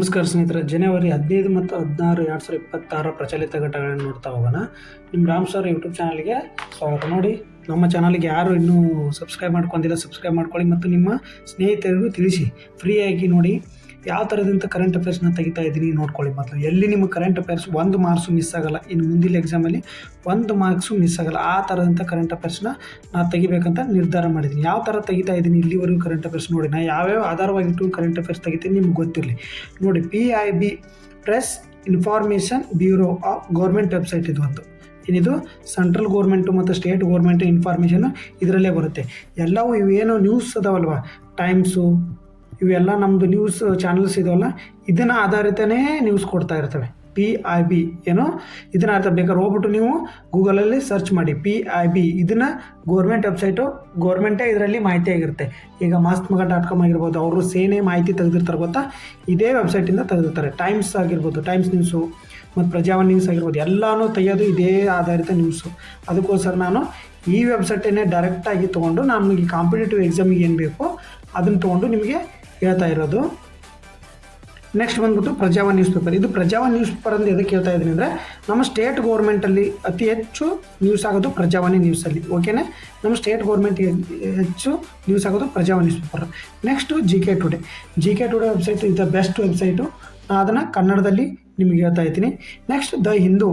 ನಮಸ್ಕಾರ ಸ್ನೇಹಿತರೆ, ಜನವರಿ 15 ಮತ್ತು 16, 2026 ಪ್ರಚಲಿತ ಘಟನೆಗಳನ್ನು ನೋಡ್ತಾ ಹೋಗೋಣ. ನಿಮ್ಮ ರಾಮ್ ಸರ್ ಯೂಟ್ಯೂಬ್ ಚಾನಲ್ಗೆ ಸ್ವಾಗತ. ನೋಡಿ, ನಮ್ಮ ಚಾನಲ್ಗೆ ಯಾರು ಇನ್ನೂ ಸಬ್ಸ್ಕ್ರೈಬ್ ಮಾಡ್ಕೊಂಡಿಲ್ಲ, ಸಬ್ಸ್ಕ್ರೈಬ್ ಮಾಡ್ಕೊಳ್ಳಿ ಮತ್ತು ನಿಮ್ಮ ಸ್ನೇಹಿತರಿಗೂ ತಿಳಿಸಿ. ಫ್ರೀಯಾಗಿ ನೋಡಿ ಯಾವ ಥರದಂಥ ಕರೆಂಟ್ ಅಫೇರ್ಸ್ನ ತೆಗಿತಾ ಇದ್ದೀನಿ ನೋಡ್ಕೊಳ್ಳಿ. ಮತ್ತು ಎಲ್ಲಿ ನಿಮ್ಮ ಕರೆಂಟ್ ಅಫೇರ್ಸ್ 1 ಮಾರ್ಕ್ಸು ಮಿಸ್ ಆಗೋಲ್ಲ. ಇನ್ನು ಮುಂದಿನ ಎಕ್ಸಾಮಲ್ಲಿ 1 ಮಾರ್ಕ್ಸು ಮಿಸ್ ಆಗೋಲ್ಲ. ಆ ಥರದಂಥ ಕರೆಂಟ್ ಅಫೇರ್ಸ್ನ ನಾನು ತೆಗಿಬೇಕಂತ ನಿರ್ಧಾರ ಮಾಡಿದ್ದೀನಿ. ಯಾವ ಥರ ತೆಗಿತಾ ಇದ್ದೀನಿ ಇಲ್ಲಿವರೆಗೂ ಕರೆಂಟ್ ಅಫೇರ್ಸ್ ನೋಡಿ. ನಾನು ಯಾವ್ಯಾವ ಆಧಾರವಾಗಿಟ್ಟು ಕರೆಂಟ್ ಅಫೇರ್ಸ್ ತೆಗಿತೀನಿ ನಿಮ್ಗೆ ಗೊತ್ತಿರಲಿ. ನೋಡಿ, PIB press information bureau of government website ಇದು ಒಂದು. ಏನಿದು ಸೆಂಟ್ರಲ್ ಗೋರ್ಮೆಂಟು ಮತ್ತು ಸ್ಟೇಟ್ ಗೋರ್ಮೆಂಟ್ ಇನ್ಫಾರ್ಮೇಷನ್ನು ಇದರಲ್ಲೇ ಬರುತ್ತೆ. ಎಲ್ಲವೂ ಇವೇನು ನ್ಯೂಸ್ ಅದಾವಲ್ವ, ಟೈಮ್ಸು ಇವೆಲ್ಲ ನಮ್ಮದು ನ್ಯೂಸ್ ಚಾನಲ್ಸ್ ಇದಾವಲ್ಲ, ಇದನ್ನು ಆಧಾರಿತನೇ ನ್ಯೂಸ್ ಕೊಡ್ತಾ ಇರ್ತವೆ. PIB ಏನೋ ಇದನ್ನು ಅರ್ಥ ಬೇಕಾದ್ರೆ ಹೋಗ್ಬಿಟ್ಟು ನೀವು ಗೂಗಲಲ್ಲಿ ಸರ್ಚ್ ಮಾಡಿ PIB. ಇದನ್ನು ಗೋರ್ಮೆಂಟ್ ವೆಬ್ಸೈಟು, ಗೋರ್ಮೆಂಟೇ ಇದರಲ್ಲಿ ಮಾಹಿತಿ ಆಗಿರುತ್ತೆ. ಈಗ mastmag.com ಆಗಿರ್ಬೋದು, ಅವರು ಸೇನೆ ಮಾಹಿತಿ ತೆಗೆದಿರ್ತಾರೆ ಗೊತ್ತಾ, ಇದೇ ವೆಬ್ಸೈಟಿಂದ ತೆಗೆದಿರ್ತಾರೆ. ಟೈಮ್ಸ್ ಆಗಿರ್ಬೋದು, ಟೈಮ್ಸ್ ನ್ಯೂಸು ಮತ್ತು ಪ್ರಜಾವಾಣಿ ನ್ಯೂಸ್ ಆಗಿರ್ಬೋದು, ಎಲ್ಲನೂ ತೆಗೆಯೋದು ಇದೇ ಆಧಾರಿತ ನ್ಯೂಸು. ಅದಕ್ಕೋಸ್ಕರ ನಾನು ಈ ವೆಬ್ಸೈಟನ್ನೇ ಡೈರೆಕ್ಟಾಗಿ ತೊಗೊಂಡು ನಮಗೆ ಕಾಂಪಿಟೇಟಿವ್ ಎಕ್ಸಾಮಿಗೆ ಏನು ಬೇಕೋ ಅದನ್ನು ತೊಗೊಂಡು ನಿಮಗೆ ಹೇಳ್ತಾ ಇರೋದು. ನೆಕ್ಸ್ಟ್ ಬಂದ್ಬಿಟ್ಟು ಪ್ರಜಾವಾಣಿ ನ್ಯೂಸ್ ಪೇಪರ್. ಇದು ಪ್ರಜಾವಾಣಿ ನ್ಯೂಸ್ ಪೇಪರ್ ಅಂತ ಎದಕ್ಕೆ ಹೇಳ್ತಾ ಇದ್ದೀನಿ ಅಂದರೆ, ನಮ್ಮ ಸ್ಟೇಟ್ ಗೋರ್ಮೆಂಟಲ್ಲಿ ಅತಿ ಹೆಚ್ಚು ನ್ಯೂಸ್ ಆಗೋದು ಪ್ರಜಾವಾಣಿ ನ್ಯೂಸಲ್ಲಿ. ಓಕೆನಾ, ನಮ್ಮ ಸ್ಟೇಟ್ ಗೋರ್ಮೆಂಟ್ಗೆ ಹೆಚ್ಚು ನ್ಯೂಸ್ ಆಗೋದು Prajavani news paper. Next GK today. GK today website is the best website. ನಾನು ಅದನ್ನು ಕನ್ನಡದಲ್ಲಿ ನಿಮಗೆ ಹೇಳ್ತಾ ಇದ್ದೀನಿ. Next the Hindu.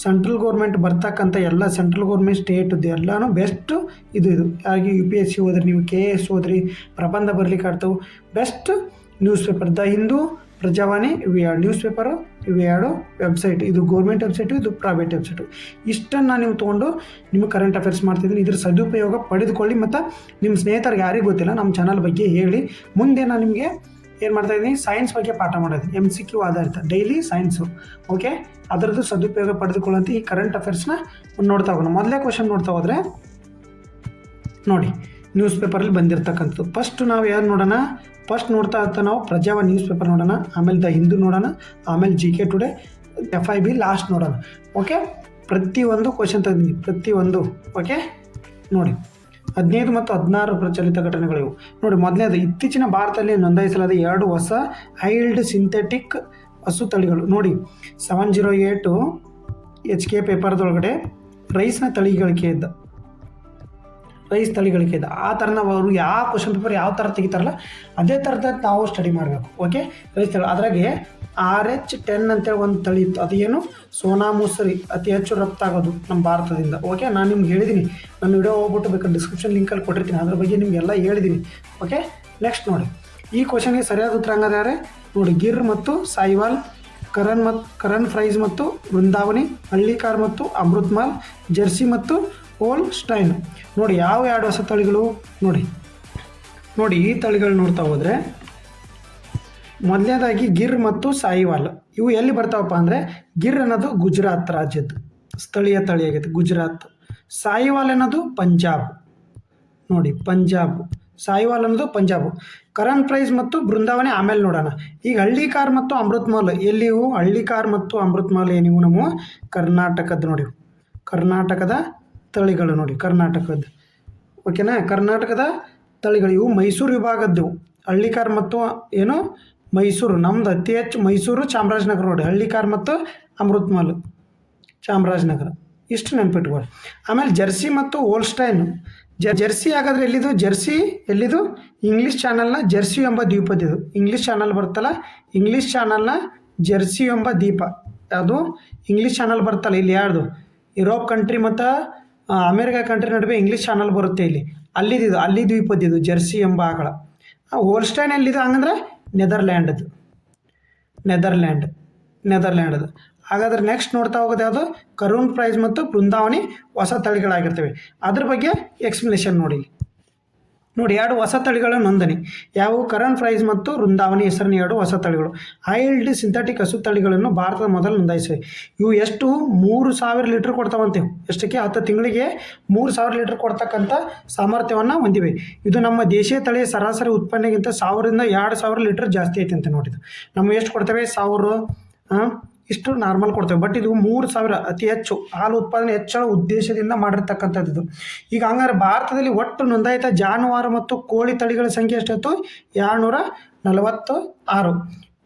Central government ಬರ್ತಕ್ಕಂಥ ಎಲ್ಲ ಸೆಂಟ್ರಲ್ ಗೋರ್ಮೆಂಟ್ ಸ್ಟೇಟದ್ದು ಎಲ್ಲನೂ ಬೆಸ್ಟು ಇದು. ಹಾಗೆ UPSC ಹೋದ್ರಿ, ನೀವು KS ಹೋದ್ರಿ, ಪ್ರಬಂಧ ಬರಲಿಕ್ಕೆ ಆಡ್ತವೆ. Best news paper the Hindu, Prajavani, ಇವು ಎರಡು ನ್ಯೂಸ್ ಪೇಪರು, ಇವು ಎರಡು ವೆಬ್ಸೈಟ್. ಇದು ಗೋರ್ಮೆಂಟ್ ವೆಬ್ಸೈಟು, ಇದು ಪ್ರೈವೇಟ್ ವೆಬ್ಸೈಟು. ಇಷ್ಟನ್ನು ನೀವು ತೊಗೊಂಡು ನಿಮಗೆ ಕರೆಂಟ್ ಅಫೇರ್ಸ್ ಮಾಡ್ತಿದ್ದೀನಿ. ಇದ್ರ ಸದುಪಯೋಗ ಪಡೆದುಕೊಳ್ಳಿ ಮತ್ತು ನಿಮ್ಮ ಸ್ನೇಹಿತರಿಗೆ ಯಾರಿಗೂ ಗೊತ್ತಿಲ್ಲ ನಮ್ಮ ಚಾನಲ್ ಬಗ್ಗೆ ಹೇಳಿ. ಮುಂದೆ ನಾನು ನಿಮಗೆ ಏನು ಮಾಡ್ತಾಯಿದ್ದೀನಿ, ಸೈನ್ಸ್ ಬಗ್ಗೆ ಪಾಠ ಮಾಡೋದು, MCQ ಆಧಾರಿತ ಡೈಲಿ ಸೈನ್ಸು. ಓಕೆ, ಅದರದ್ದು ಸದುಪಯೋಗ ಪಡೆದುಕೊಳ್ಳುವಂಥ ಈ ಕರೆಂಟ್ ಅಫೇರ್ಸ್ನ ನೋಡ್ತಾ ಹೋಗೋಣ. ಮೊದಲೇ ಕ್ವಶನ್ ನೋಡ್ತಾ ಹೋದರೆ ನೋಡಿ, ನ್ಯೂಸ್ ಪೇಪರಲ್ಲಿ ಬಂದಿರತಕ್ಕಂಥದ್ದು. ಫಸ್ಟ್ ನಾವು ಯಾರು ನೋಡೋಣ, ಫಸ್ಟ್ ನೋಡ್ತಾ ಇರ್ತಾ ನಾವು ಪ್ರಜಾವಾಣಿ ನ್ಯೂಸ್ ಪೇಪರ್ ನೋಡೋಣ, ಆಮೇಲೆ ದ ಹಿಂದೂ ನೋಡೋಣ, ಆಮೇಲೆ GK ಟುಡೇ, FIB ಲಾಸ್ಟ್ ನೋಡೋಣ. ಓಕೆ, ಪ್ರತಿಯೊಂದು ಕ್ವಶನ್ ತೆಗೆದಿದ್ದೀನಿ, ಪ್ರತಿಯೊಂದು. ಓಕೆ, ನೋಡಿ 15 ಮತ್ತು 16 ಪ್ರಚಲಿತ ಘಟನೆಗಳಿವು. ನೋಡಿ, ಮೊದಲನೇದು, ಇತ್ತೀಚಿನ ಭಾರತದಲ್ಲಿ ನೋಂದಾಯಿಸಲಾದ 2 ಹೊಸ ಹೈಲ್ಡ್ ಸಿಂಥೆಟಿಕ್ ಹಸು ತಳಿಗಳು. ನೋಡಿ, 708 HK ಪೇಪರ್ದೊಳಗಡೆ ರೈಸ್ ತಳಿಗಳಿಕೆ ಇದ್ದ. ಆ ಥರ ನಾವು ಅವರು ಯಾವ ಕ್ವಶನ್ ಪೇಪರ್ ಯಾವ ಥರ ತೆಗಿತಾರಲ್ಲ ಅದೇ ಥರದ ನಾವು ಸ್ಟಡಿ ಮಾಡಬೇಕು. ಓಕೆ, ರೈಸ್ ತಳಿ ಅದ್ರಾಗೆ RH10 ಅಂತೇಳಿ ಒಂದು ತಳಿ ಇತ್ತು. ಅದೇನು ಸೋನಾ ಮಸೂರಿ ಅತಿ ಹೆಚ್ಚು ರಫ್ತಾಗೋದು ನಮ್ಮ ಭಾರತದಿಂದ. ಓಕೆ, ನಾನು ನಿಮ್ಗೆ ಹೇಳಿದ್ದೀನಿ, ನನ್ನ ವಿಡಿಯೋ ಹೋಗ್ಬಿಟ್ಟು ಬೇಕಾದ್ರೆ ಡಿಸ್ಕ್ರಿಪ್ಷನ್ ಲಿಂಕಲ್ಲಿ ಕೊಟ್ಟಿರ್ತೀನಿ, ಅದ್ರ ಬಗ್ಗೆ ನಿಮಗೆಲ್ಲ ಹೇಳಿದ್ದೀನಿ. ಓಕೆ, ನೆಕ್ಸ್ಟ್ ನೋಡಿ, ಈ ಕ್ವಶನ್ಗೆ ಸರಿಯಾದ ಉತ್ತರ ಹಂಗಾದ್ರೆ ನೋಡಿ, ಗಿರ್ ಮತ್ತು ಸಾಯಿವಾಲ್, ಕರಣ್ ಫ್ರೈಸ್ ಮತ್ತು ವೃಂದಾವನಿ, ಹಳ್ಳಿಕಾರ್ ಮತ್ತು ಅಮೃತ್ಮಾಲ್, ಜೆರ್ಸಿ ಮತ್ತು ಹೋಲ್ಸ್ಟೈನ್. ನೋಡಿ, ಯಾವ 2 ಹೊಸ ತಳಿಗಳು ನೋಡಿ ಈ ತಳಿಗಳು ನೋಡ್ತಾ ಹೋದರೆ, ಮೊದಲನೇದಾಗಿ ಗಿರ್ ಮತ್ತು ಸಾಯಿವಾಲ್. ಇವು ಎಲ್ಲಿ ಬರ್ತಾವಪ್ಪ ಅಂದರೆ, ಗಿರ್ ಅನ್ನೋದು ಗುಜರಾತ್ ರಾಜ್ಯದ್ದು ಸ್ಥಳೀಯ ತಳಿಯಾಗೈತೆ, ಗುಜರಾತ್. ಸಾಯಿವಾಲ್ ಅನ್ನೋದು ಪಂಜಾಬ್. ನೋಡಿ, ಪಂಜಾಬ್. ಸಾಯಿವಾಲ್ ಅನ್ನೋದು ಪಂಜಾಬ್. ಕರಣ್ ಪ್ರೈಸ್ ಮತ್ತು ಬೃಂದಾವನಿ ಆಮೇಲೆ ನೋಡೋಣ. ಈಗ ಹಳ್ಳಿಕಾರ್ ಮತ್ತು ಅಮೃತ್ಮಾಲ್ ಎಲ್ಲಿವು? ಹಳ್ಳಿಕಾರ್ ಮತ್ತು ಅಮೃತ್ಮಾಲ್ ಏನಿವು ನಮ್ಮ ಕರ್ನಾಟಕದ. ನೋಡಿ, ಕರ್ನಾಟಕದ ತಳಿಗಳು. ನೋಡಿ, ಕರ್ನಾಟಕದ. ಓಕೆನಾ, ಕರ್ನಾಟಕದ ತಳಿಗಳು ಇವು ಮೈಸೂರು ವಿಭಾಗದ್ದು. ಹಳ್ಳಿಕಾರ್ ಮತ್ತು ಏನು ಮೈಸೂರು, ನಮ್ದು ಅತಿ ಹೆಚ್ಚು ಮೈಸೂರು, ಚಾಮರಾಜನಗರ. ನೋಡಿ, ಹಳ್ಳಿಕಾರ್ ಮತ್ತು ಅಮೃತ್ಮಾಲ್ ಚಾಮರಾಜನಗರ. ಇಷ್ಟು ನೆನ್ಪಿಟ್ಕೊಳ್ಳಿ. ಆಮೇಲೆ ಜೆರ್ಸಿ ಮತ್ತು ಹೋಲ್ಸ್ಟೈನ್. ಜೆರ್ಸಿ ಹಾಗಾದ್ರೆ ಎಲ್ಲಿದು? ಜೆರ್ಸಿ ಎಲ್ಲಿದು? ಇಂಗ್ಲೀಷ್ ಚಾನಲ್ನ ಜೆರ್ಸಿ ಎಂಬ ದ್ವೀಪದಿದು. ಇಂಗ್ಲೀಷ್ ಚಾನಲ್ ಬರ್ತಲ್ಲ, ಇಂಗ್ಲೀಷ್ ಚಾನಲ್ನ ಜೆರ್ಸಿ ಎಂಬ ದ್ವೀಪ. ಯಾವುದು? ಇಂಗ್ಲೀಷ್ ಚಾನಲ್ ಬರ್ತಲ್ಲ, ಇಲ್ಲಿ ಯಾರ್ದು? ಯುರೋಪ್ ಕಂಟ್ರಿ ಮತ್ತು ಅಮೇರಿಕಾ ಕಂಟ್ರಿ ನಡುವೆ ಇಂಗ್ಲೀಷ್ ಚಾನಲ್ ಬರುತ್ತೆ ಇಲ್ಲಿ, ಅಲ್ಲಿದ್ದು, ಅಲ್ಲಿ ದ್ವೀಪದಿದು ಜೆರ್ಸಿ ಎಂಬ ಆಕಳ. ಹೋಲ್ಸ್ಟೈನ್ ಎಲ್ಲಿದು ಹಂಗಂದ್ರೆ ನೆದರ್ಲ್ಯಾಂಡದು. ಹಾಗಾದ್ರೆ ನೆಕ್ಸ್ಟ್ ನೋಡ್ತಾ ಹೋಗೋದು ಯಾವುದು? ಕರುಣ್ ಪ್ರೈಸ್ ಮತ್ತು ಬೃಂದಾವನಿ ಹೊಸ ತಳಿಗಳಾಗಿರ್ತವೆ. ಅದ್ರ ಬಗ್ಗೆ ಎಕ್ಸ್ಪ್ಲನೇಷನ್ ನೋಡಿ. 2 ಹೊಸ ತಳಿಗಳ ನೋಂದಣಿ ಯಾವುವು? ಕರಣ್ ಪ್ರೈಸ್ ಮತ್ತು ವೃಂದಾವನಿ ಹೆಸರಿನ 2 ಹೊಸ ತಳಿಗಳು. ಹೈಲ್ಡ್ ಸಿಂಥೆಟಿಕ್ ಹಸು ತಳಿಗಳನ್ನು ಭಾರತದ ಮೊದಲು ನೋಂದಾಯಿಸಿವೆ. ಇವು ಎಷ್ಟು? 3000 ಲೀಟ್ರ್ ಕೊಡ್ತಾವಂತೆ. ಎಷ್ಟಕ್ಕೆ? 10 ತಿಂಗಳಿಗೆ 3000 ಲೀಟ್ರ್ ಕೊಡ್ತಕ್ಕಂಥ ಸಾಮರ್ಥ್ಯವನ್ನು ಹೊಂದಿವೆ. ಇದು ನಮ್ಮ ದೇಶೀಯ ತಳಿಯ ಸರಾಸರಿ ಉತ್ಪನ್ನಗಿಂತ 1000ರಿಂದ 2000 ಲೀಟ್ರ್ ಜಾಸ್ತಿ ಐತೆ ಅಂತ ನೋಡಿದ್ದು. ನಮ್ಮ ಎಷ್ಟು ಕೊಡ್ತೇವೆ? 1000 ಇಷ್ಟು ನಾರ್ಮಲ್ ಕೊಡ್ತೇವೆ. ಬಟ್ ಇದು 3000 ಅತಿ ಹೆಚ್ಚು ಹಾಲು ಉತ್ಪಾದನೆ ಹೆಚ್ಚಳ ಉದ್ದೇಶದಿಂದ ಮಾಡಿರ್ತಕ್ಕಂಥದ್ದು. ಈಗ ಹಂಗಾರೆ ಭಾರತದಲ್ಲಿ ಒಟ್ಟು ನೋಂದಾಯಿತ ಜಾನುವಾರು ಮತ್ತು ಕೋಳಿ ತಳಿಗಳ ಸಂಖ್ಯೆ ಎಷ್ಟಾಯಿತು? 246.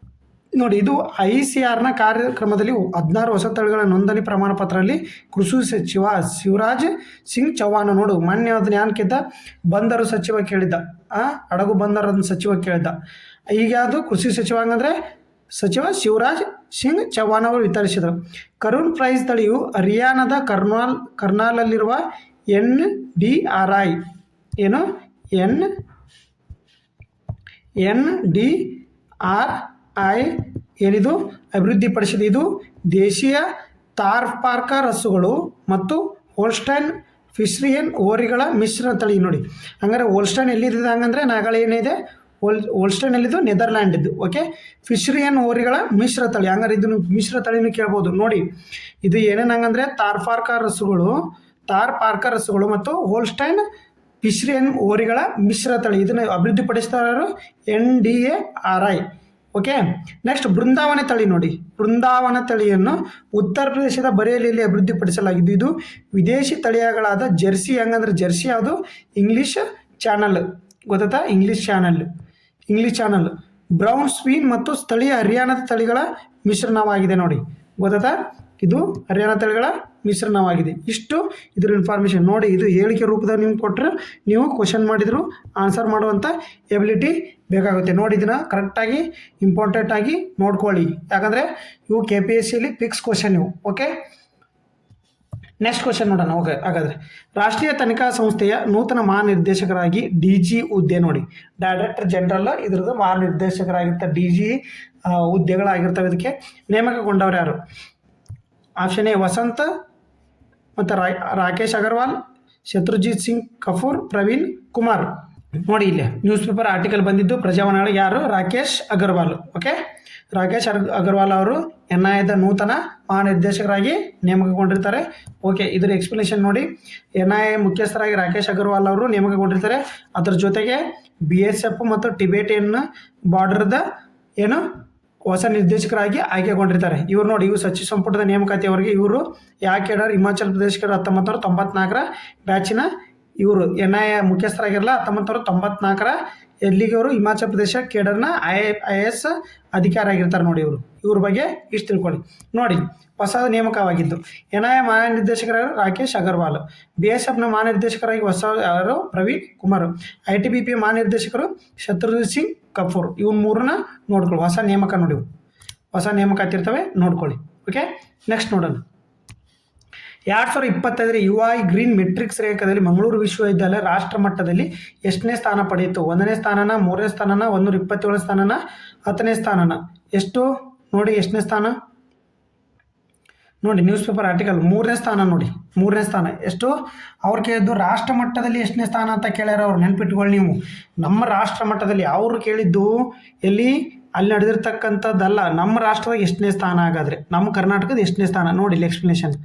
ನೋಡಿ, ಇದು ICARನ ಕಾರ್ಯಕ್ರಮದಲ್ಲಿ 16 ಹೊಸ ತಳಿಗಳ ನೋಂದಣಿ ಪ್ರಮಾಣ ಪತ್ರದಲ್ಲಿ ಕೃಷಿ ಸಚಿವ ಶಿವರಾಜ್ ಸಿಂಗ್ ಚೌಹಾಣ್ ನೋಡು ಮಾನ್ಯ ಅದನ್ನ ಯಾನ್ ಕೇಳಿದ್ದ, ಬಂದರು ಸಚಿವ ಕೇಳಿದ್ದ, ಹಡಗು ಬಂದರದನ್ನ ಸಚಿವ ಕೇಳಿದ್ದ. ಈಗ ಅದು ಕೃಷಿ ಸಚಿವ ಹಂಗಂದ್ರೆ ಸಚಿವ ಶಿವರಾಜ್ ಸಿಂಗ್ ಚೌಹಾಣ್ ಅವರು ವಿತರಿಸಿದರು. ಕರುಣ್ ಪ್ರೈಸ್ ತಳಿಯು ಹರಿಯಾಣದ ಕರ್ನಾಲಲ್ಲಿರುವ NDRI ಏನು NDRI ಏನಿದು ಅಭಿವೃದ್ಧಿಪಡಿಸಿದೆ. ಇದು ದೇಶೀಯ ಥಾರ್ಪಾರ್ಕರ್ ಹಸುಗಳು ಮತ್ತು ಹೋಲ್ಸ್ಟೈನ್ ಫಿಶ್ರಿಯನ್ ಓರಿಗಳ ಮಿಶ್ರ ತಳಿ. ನೋಡಿ ಹಂಗಾರೆ ಹೋಲ್ಸ್ಟೈನ್ ಎಲ್ಲಿದೆ ಹಂಗಂದ್ರೆ ನಾಗಳೆ ಏನಿದೆ, ಹೋಲ್ಸ್ಟೈನ್ ಎಲ್ಲಿದ್ದು ನೆದರ್ಲ್ಯಾಂಡ್ ಇದ್ದು. ಓಕೆ, ಫಿಶ್ರಿಯನ್ ಓರಿಗಳ ಮಿಶ್ರ ತಳಿ, ಹಂಗಾರೆ ಇದನ್ನು ಮಿಶ್ರ ತಳಿನೂ ಕೇಳ್ಬೋದು. ನೋಡಿ ಇದು ಏನೇನು ಹಂಗಂದ್ರೆ ಥಾರ್ಪಾರ್ಕರ್ ಹಸುಗಳು ಮತ್ತು ಹೋಲ್ಸ್ಟೈನ್ ಫಿಶ್ರಿಯನ್ ಓರಿಗಳ ಮಿಶ್ರ ತಳಿ. ಇದನ್ನು ಅಭಿವೃದ್ಧಿಪಡಿಸ್ತಾರು NDRI. ಓಕೆ, ನೆಕ್ಸ್ಟ್ ಬೃಂದಾವನ ತಳಿ. ನೋಡಿ ಬೃಂದಾವನ ತಳಿಯನ್ನು ಉತ್ತರ ಪ್ರದೇಶದ ಬರೇಲಿಯಲ್ಲಿ ಅಭಿವೃದ್ಧಿಪಡಿಸಲಾಗಿದ್ದು. ಇದು ವಿದೇಶಿ ತಳಿಗಳಾದ ಜರ್ಸಿ, ಹಂಗಂದ್ರೆ ಜರ್ಸಿ ಯಾವುದು ಇಂಗ್ಲೀಷ್ ಚಾನಲ್ ಗೊತ್ತಾ, ಇಂಗ್ಲೀಷ್ ಚಾನಲ್ ಬ್ರೌನ್ ಸ್ಪೀನ್ ಮತ್ತು ಸ್ಥಳೀಯ ಹರಿಯಾಣದ ತಳಿಗಳ ಮಿಶ್ರಣವಾಗಿದೆ. ನೋಡಿ ಗೊತ್ತಾ, ಇದು ಹರಿಯಾಣ ತಳಿಗಳ ಮಿಶ್ರಣವಾಗಿದೆ. ಇಷ್ಟು ಇದ್ರ ಇನ್ಫಾರ್ಮೇಷನ್. ನೋಡಿ ಇದು ಹೇಳಿಕೆ ರೂಪದಲ್ಲಿ ನಿಮ್ಗೆ ಕೊಟ್ಟರೆ ನೀವು ಕ್ವಶನ್ ಮಾಡಿದ್ರು ಆನ್ಸರ್ ಮಾಡುವಂಥ ಎಬಿಲಿಟಿ ಬೇಕಾಗುತ್ತೆ. ನೋಡಿ ಇದನ್ನು ಕರೆಕ್ಟಾಗಿ ಇಂಪಾರ್ಟೆಂಟ್ ಆಗಿ ನೋಡ್ಕೊಳ್ಳಿ, ಯಾಕಂದರೆ ಇವು KPSCಯಲ್ಲಿ ಫಿಕ್ಸ್ ಕ್ವಶನ್ ಇವು. ಓಕೆ, ನೆಕ್ಸ್ಟ್ ಕ್ವಶನ್ ನೋಡೋಣ. ಓಕೆ, ಹಾಗಾದರೆ ರಾಷ್ಟ್ರೀಯ ತನಿಖಾ ಸಂಸ್ಥೆಯ ನೂತನ ಮಹಾನಿರ್ದೇಶಕರಾಗಿ DG ಹುದ್ದೆ. ನೋಡಿ ಡೈರೆಕ್ಟರ್ ಜನರಲ್ ಇದ್ರದ್ದು ಮಹಾನಿರ್ದೇಶಕರಾಗಿರ್ತಾರೆ. DG ಹುದ್ದೆಗಳಾಗಿರ್ತವೆ. ಇದಕ್ಕೆ ನೇಮಕಗೊಂಡವ್ರು ಯಾರು? ಆಪ್ಷನ್ ಎ ವಸಂತ್ ಮತ್ತು ರಾಕೇಶ್ ಅಗರ್ವಾಲ್, ಶತ್ರುಜಿತ್ ಸಿಂಗ್ ಕಪೂರ್, ಪ್ರವೀಣ್ ಕುಮಾರ್. ನೋಡಿ ಇಲ್ಲಿ ನ್ಯೂಸ್ ಪೇಪರ್ ಆರ್ಟಿಕಲ್ ಬಂದಿದ್ದು ಪ್ರಜಾವಾಣಿಗೆ ಯಾರು? ರಾಕೇಶ್ ಅಗರ್ವಾಲ್. ಓಕೆ, ರಾಕೇಶ್ ಅಗರ್ವಾಲ್ ಅವರು NIAದ ನೂತನ ಮಹಾನಿರ್ದೇಶಕರಾಗಿ ನೇಮಕಗೊಂಡಿರ್ತಾರೆ. ಓಕೆ, ಇದರ ಎಕ್ಸ್ಪ್ಲನೇಷನ್ ನೋಡಿ. NIA ಮುಖ್ಯಸ್ಥರಾಗಿ ರಾಕೇಶ್ ಅಗರ್ವಾಲ್ ಅವರು ನೇಮಕಗೊಂಡಿರ್ತಾರೆ. ಅದರ ಜೊತೆಗೆ BSF ಮತ್ತು ಟಿಬೆಟಿಯನ್ ಬಾರ್ಡರ್ದ ಹೊಸ ನಿರ್ದೇಶಕರಾಗಿ ಆಯ್ಕೆಗೊಂಡಿರ್ತಾರೆ. ಇವರು ನೋಡಿ, ಇವರು ಸಚಿವ ಸಂಪುಟದ ನೇಮಕಾತಿಯವರೆಗೆ ಇವರು ಯಾಕೆ ಹೇಳಿದ್ರೆ ಹಿಮಾಚಲ ಪ್ರದೇಶಕ್ಕೆ 1994ರ ಬ್ಯಾಚಿನ ಇವರು NIA ಮುಖ್ಯಸ್ಥರಾಗಿರಲ್ಲ. 1994ರ ಎಲ್ಲಿಗೆ ಅವರು ಹಿಮಾಚಲ ಪ್ರದೇಶ ಕೇಡರ್ನ IAS ಅಧಿಕಾರಿ ಆಗಿರ್ತಾರೆ. ನೋಡಿ ಇವ್ರ ಬಗ್ಗೆ ಇಷ್ಟು ತಿಳ್ಕೊಳ್ಳಿ. ನೋಡಿ ಹೊಸ ನೇಮಕವಾಗಿದ್ದು NIA ಮಹಾನಿರ್ದೇಶಕರಾಗಿ ರಾಕೇಶ್ ಅಗರ್ವಾಲ್, BSFನ ಮಹಾನಿರ್ದೇಶಕರಾಗಿ ಹೊಸ ಯಾರು? ಪ್ರವೀಣ್ ಕುಮಾರ್, ITBP ಮಹಾನಿರ್ದೇಶಕರು ಶತ್ರುಜಿತ್ ಸಿಂಗ್ ಕಪೂರ್. ಇವ್ನ ಮೂರನ್ನ ನೋಡ್ಕೊಳ್ಳಿ. ಹೊಸ ನೇಮಕ ನೋಡಿ, ಹೊಸ ನೇಮಕ ಆಗ್ತಿರ್ತವೆ, ನೋಡ್ಕೊಳ್ಳಿ. ಓಕೆ, ನೆಕ್ಸ್ಟ್ ನೋಡೋಣ. 2025ರ UI ಗ್ರೀನ್ ಮೆಟ್ರಿಕ್ಸ್ ರೇಖದಲ್ಲಿ ಮಂಗಳೂರು ವಿಶ್ವವಿದ್ಯಾಲಯ ರಾಷ್ಟ್ರ ಮಟ್ಟದಲ್ಲಿ ಎಷ್ಟನೇ ಸ್ಥಾನ ಪಡೆಯಿತು? 1ನೇ ಸ್ಥಾನನ, 3ನೇ ಸ್ಥಾನನ, 127ನೇ ಸ್ಥಾನನ, 10ನೇ ಸ್ಥಾನನ? ಎಷ್ಟು ನೋಡಿ, ಎಷ್ಟನೇ ಸ್ಥಾನ ನೋಡಿ, ನ್ಯೂಸ್ ಪೇಪರ್ ಆರ್ಟಿಕಲ್ 3ನೇ ಸ್ಥಾನ. ನೋಡಿ 3ನೇ ಸ್ಥಾನ. ಎಷ್ಟು ಅವ್ರು ಕೇಳಿದ್ದು? ರಾಷ್ಟ್ರ ಮಟ್ಟದಲ್ಲಿ ಎಷ್ಟನೇ ಸ್ಥಾನ ಅಂತ ಕೇಳ್ಯಾರ ಅವ್ರು, ನೆನ್ಪಿಟ್ಕೊಳ್ಳಿ ನೀವು. ನಮ್ಮ ರಾಷ್ಟ್ರ ಮಟ್ಟದಲ್ಲಿ ಅವರು ಕೇಳಿದ್ದು ಎಲ್ಲಿ? ಅಲ್ಲಿ ನಡೆದಿರ್ತಕ್ಕಂಥದ್ದಲ್ಲ, ನಮ್ಮ ರಾಷ್ಟ್ರದಾಗ ಎಷ್ಟನೇ ಸ್ಥಾನ. ಹಾಗಾದರೆ ನಮ್ಮ ಕರ್ನಾಟಕದ ಎಷ್ಟನೇ ಸ್ಥಾನ ನೋಡಿ, ಇಲ್ಲಿ ಎಕ್ಸ್ಪ್ಲನೇಷನ್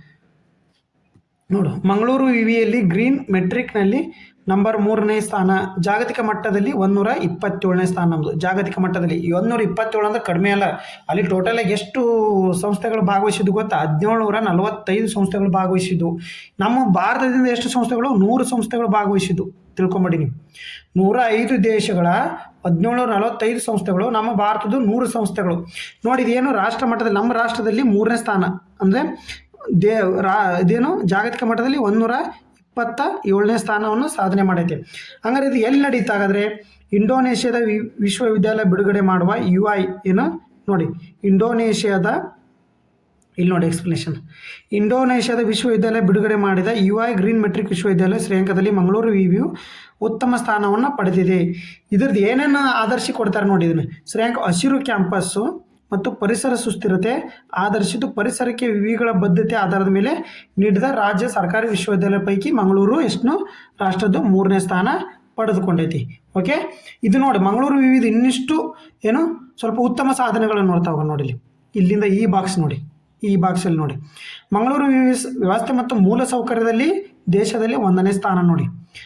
ನೋಡು. ಮಂಗಳೂರು ವಿವಿಯಲ್ಲಿ ಗ್ರೀನ್ ಮೆಟ್ರಿಕ್ನಲ್ಲಿ ನಂಬರ್ 3ನೇ ಸ್ಥಾನ. ಜಾಗತಿಕ ಮಟ್ಟದಲ್ಲಿ 127ನೇ ಸ್ಥಾನ ನಮ್ಮದು. ಜಾಗತಿಕ ಮಟ್ಟದಲ್ಲಿ 127 ಅಂದರೆ ಕಡಿಮೆ ಅಲ್ಲ. ಅಲ್ಲಿ ಟೋಟಲಾಗಿ ಎಷ್ಟು ಸಂಸ್ಥೆಗಳು ಭಾಗವಹಿಸಿದ್ದು ಗೊತ್ತಾ? 1745 ಸಂಸ್ಥೆಗಳು ಭಾಗವಹಿಸಿದ್ದು. ನಮ್ಮ ಭಾರತದಿಂದ ಎಷ್ಟು ಸಂಸ್ಥೆಗಳು? 100 ಸಂಸ್ಥೆಗಳು ಭಾಗವಹಿಸಿದ್ದು. ತಿಳ್ಕೊಂಬಿಡಿ ನೀವು. 105 ದೇಶಗಳ 1745 ಸಂಸ್ಥೆಗಳು, ನಮ್ಮ ಭಾರತದ 100 ಸಂಸ್ಥೆಗಳು. ನೋಡಿ ಇದೇನು ರಾಷ್ಟ್ರ ಮಟ್ಟದಲ್ಲಿ, ನಮ್ಮ ರಾಷ್ಟ್ರದಲ್ಲಿ 3ನೇ ಸ್ಥಾನ ಅಂದರೆ ಇದೇನು ಜಾಗತಿಕ ಮಟ್ಟದಲ್ಲಿ 127ನೇ ಸ್ಥಾನವನ್ನು ಸಾಧನೆ ಮಾಡೈತೆ. ಹಂಗಾರೆ ಇದು ಎಲ್ಲಿ ನಡೀತಾ? ಹಾಗಾದರೆ ಇಂಡೋನೇಷ್ಯಾದ ವಿಶ್ವವಿದ್ಯಾಲಯ ಬಿಡುಗಡೆ ಮಾಡುವ UI ಏನು ನೋಡಿ, ಇಂಡೋನೇಷ್ಯಾದ ಇಲ್ಲಿ ನೋಡಿ ಎಕ್ಸ್ಪ್ಲನೇಷನ್. ಇಂಡೋನೇಷ್ಯಾದ ವಿಶ್ವವಿದ್ಯಾಲಯ ಬಿಡುಗಡೆ ಮಾಡಿದ UI ಗ್ರೀನ್ ಮೆಟ್ರಿಕ್ ವಿಶ್ವವಿದ್ಯಾಲಯ ಶ್ರೇಯಾಂಕದಲ್ಲಿ ಮಂಗಳೂರು ವಿವಿಯು ಉತ್ತಮ ಸ್ಥಾನವನ್ನು ಪಡೆದಿದೆ. ಇದ್ರದ್ದು ಏನೇನು ಆದರ್ಶ ಕೊಡ್ತಾರೆ ನೋಡಿ. ಇದನ್ನು ಶ್ರೇಯಾಂಕ ಹಸಿರು ಕ್ಯಾಂಪಸ್ಸು ಮತ್ತು ಪರಿಸರ ಸುಸ್ಥಿರತೆ ಆಧರಿಸಿದ್ದು ಪರಿಸರಕ್ಕೆ ವಿವಿಗಳ ಬದ್ಧತೆ ಆಧಾರದ ಮೇಲೆ ನೀಡಿದ ರಾಜ್ಯ ಸರ್ಕಾರಿ ವಿಶ್ವವಿದ್ಯಾಲಯ ಪೈಕಿ ಮಂಗಳೂರು ಎಷ್ಟು ರಾಷ್ಟ್ರದ 3ನೇ ಸ್ಥಾನ ಪಡೆದುಕೊಂಡೈತಿ. ಓಕೆ, ಇದು ನೋಡಿ ಮಂಗಳೂರು ವಿವಿಧ ಇನ್ನಿಷ್ಟು ಏನು ಸ್ವಲ್ಪ ಉತ್ತಮ ಸಾಧನೆಗಳನ್ನು ನೋಡ್ತಾ ಹೋಗೋಣ. ನೋಡಿ ಇಲ್ಲಿಂದ ಈ ಬಾಕ್ಸ್ ನೋಡಿ, ಈ ಬಾಕ್ಸಲ್ಲಿ ನೋಡಿ ಮಂಗಳೂರು ವ್ಯವಸ್ಥೆ ಮತ್ತು ಮೂಲ ಸೌಕರ್ಯದಲ್ಲಿ ದೇಶದಲ್ಲಿ 1ನೇ ಸ್ಥಾನ ನೋಡಿ.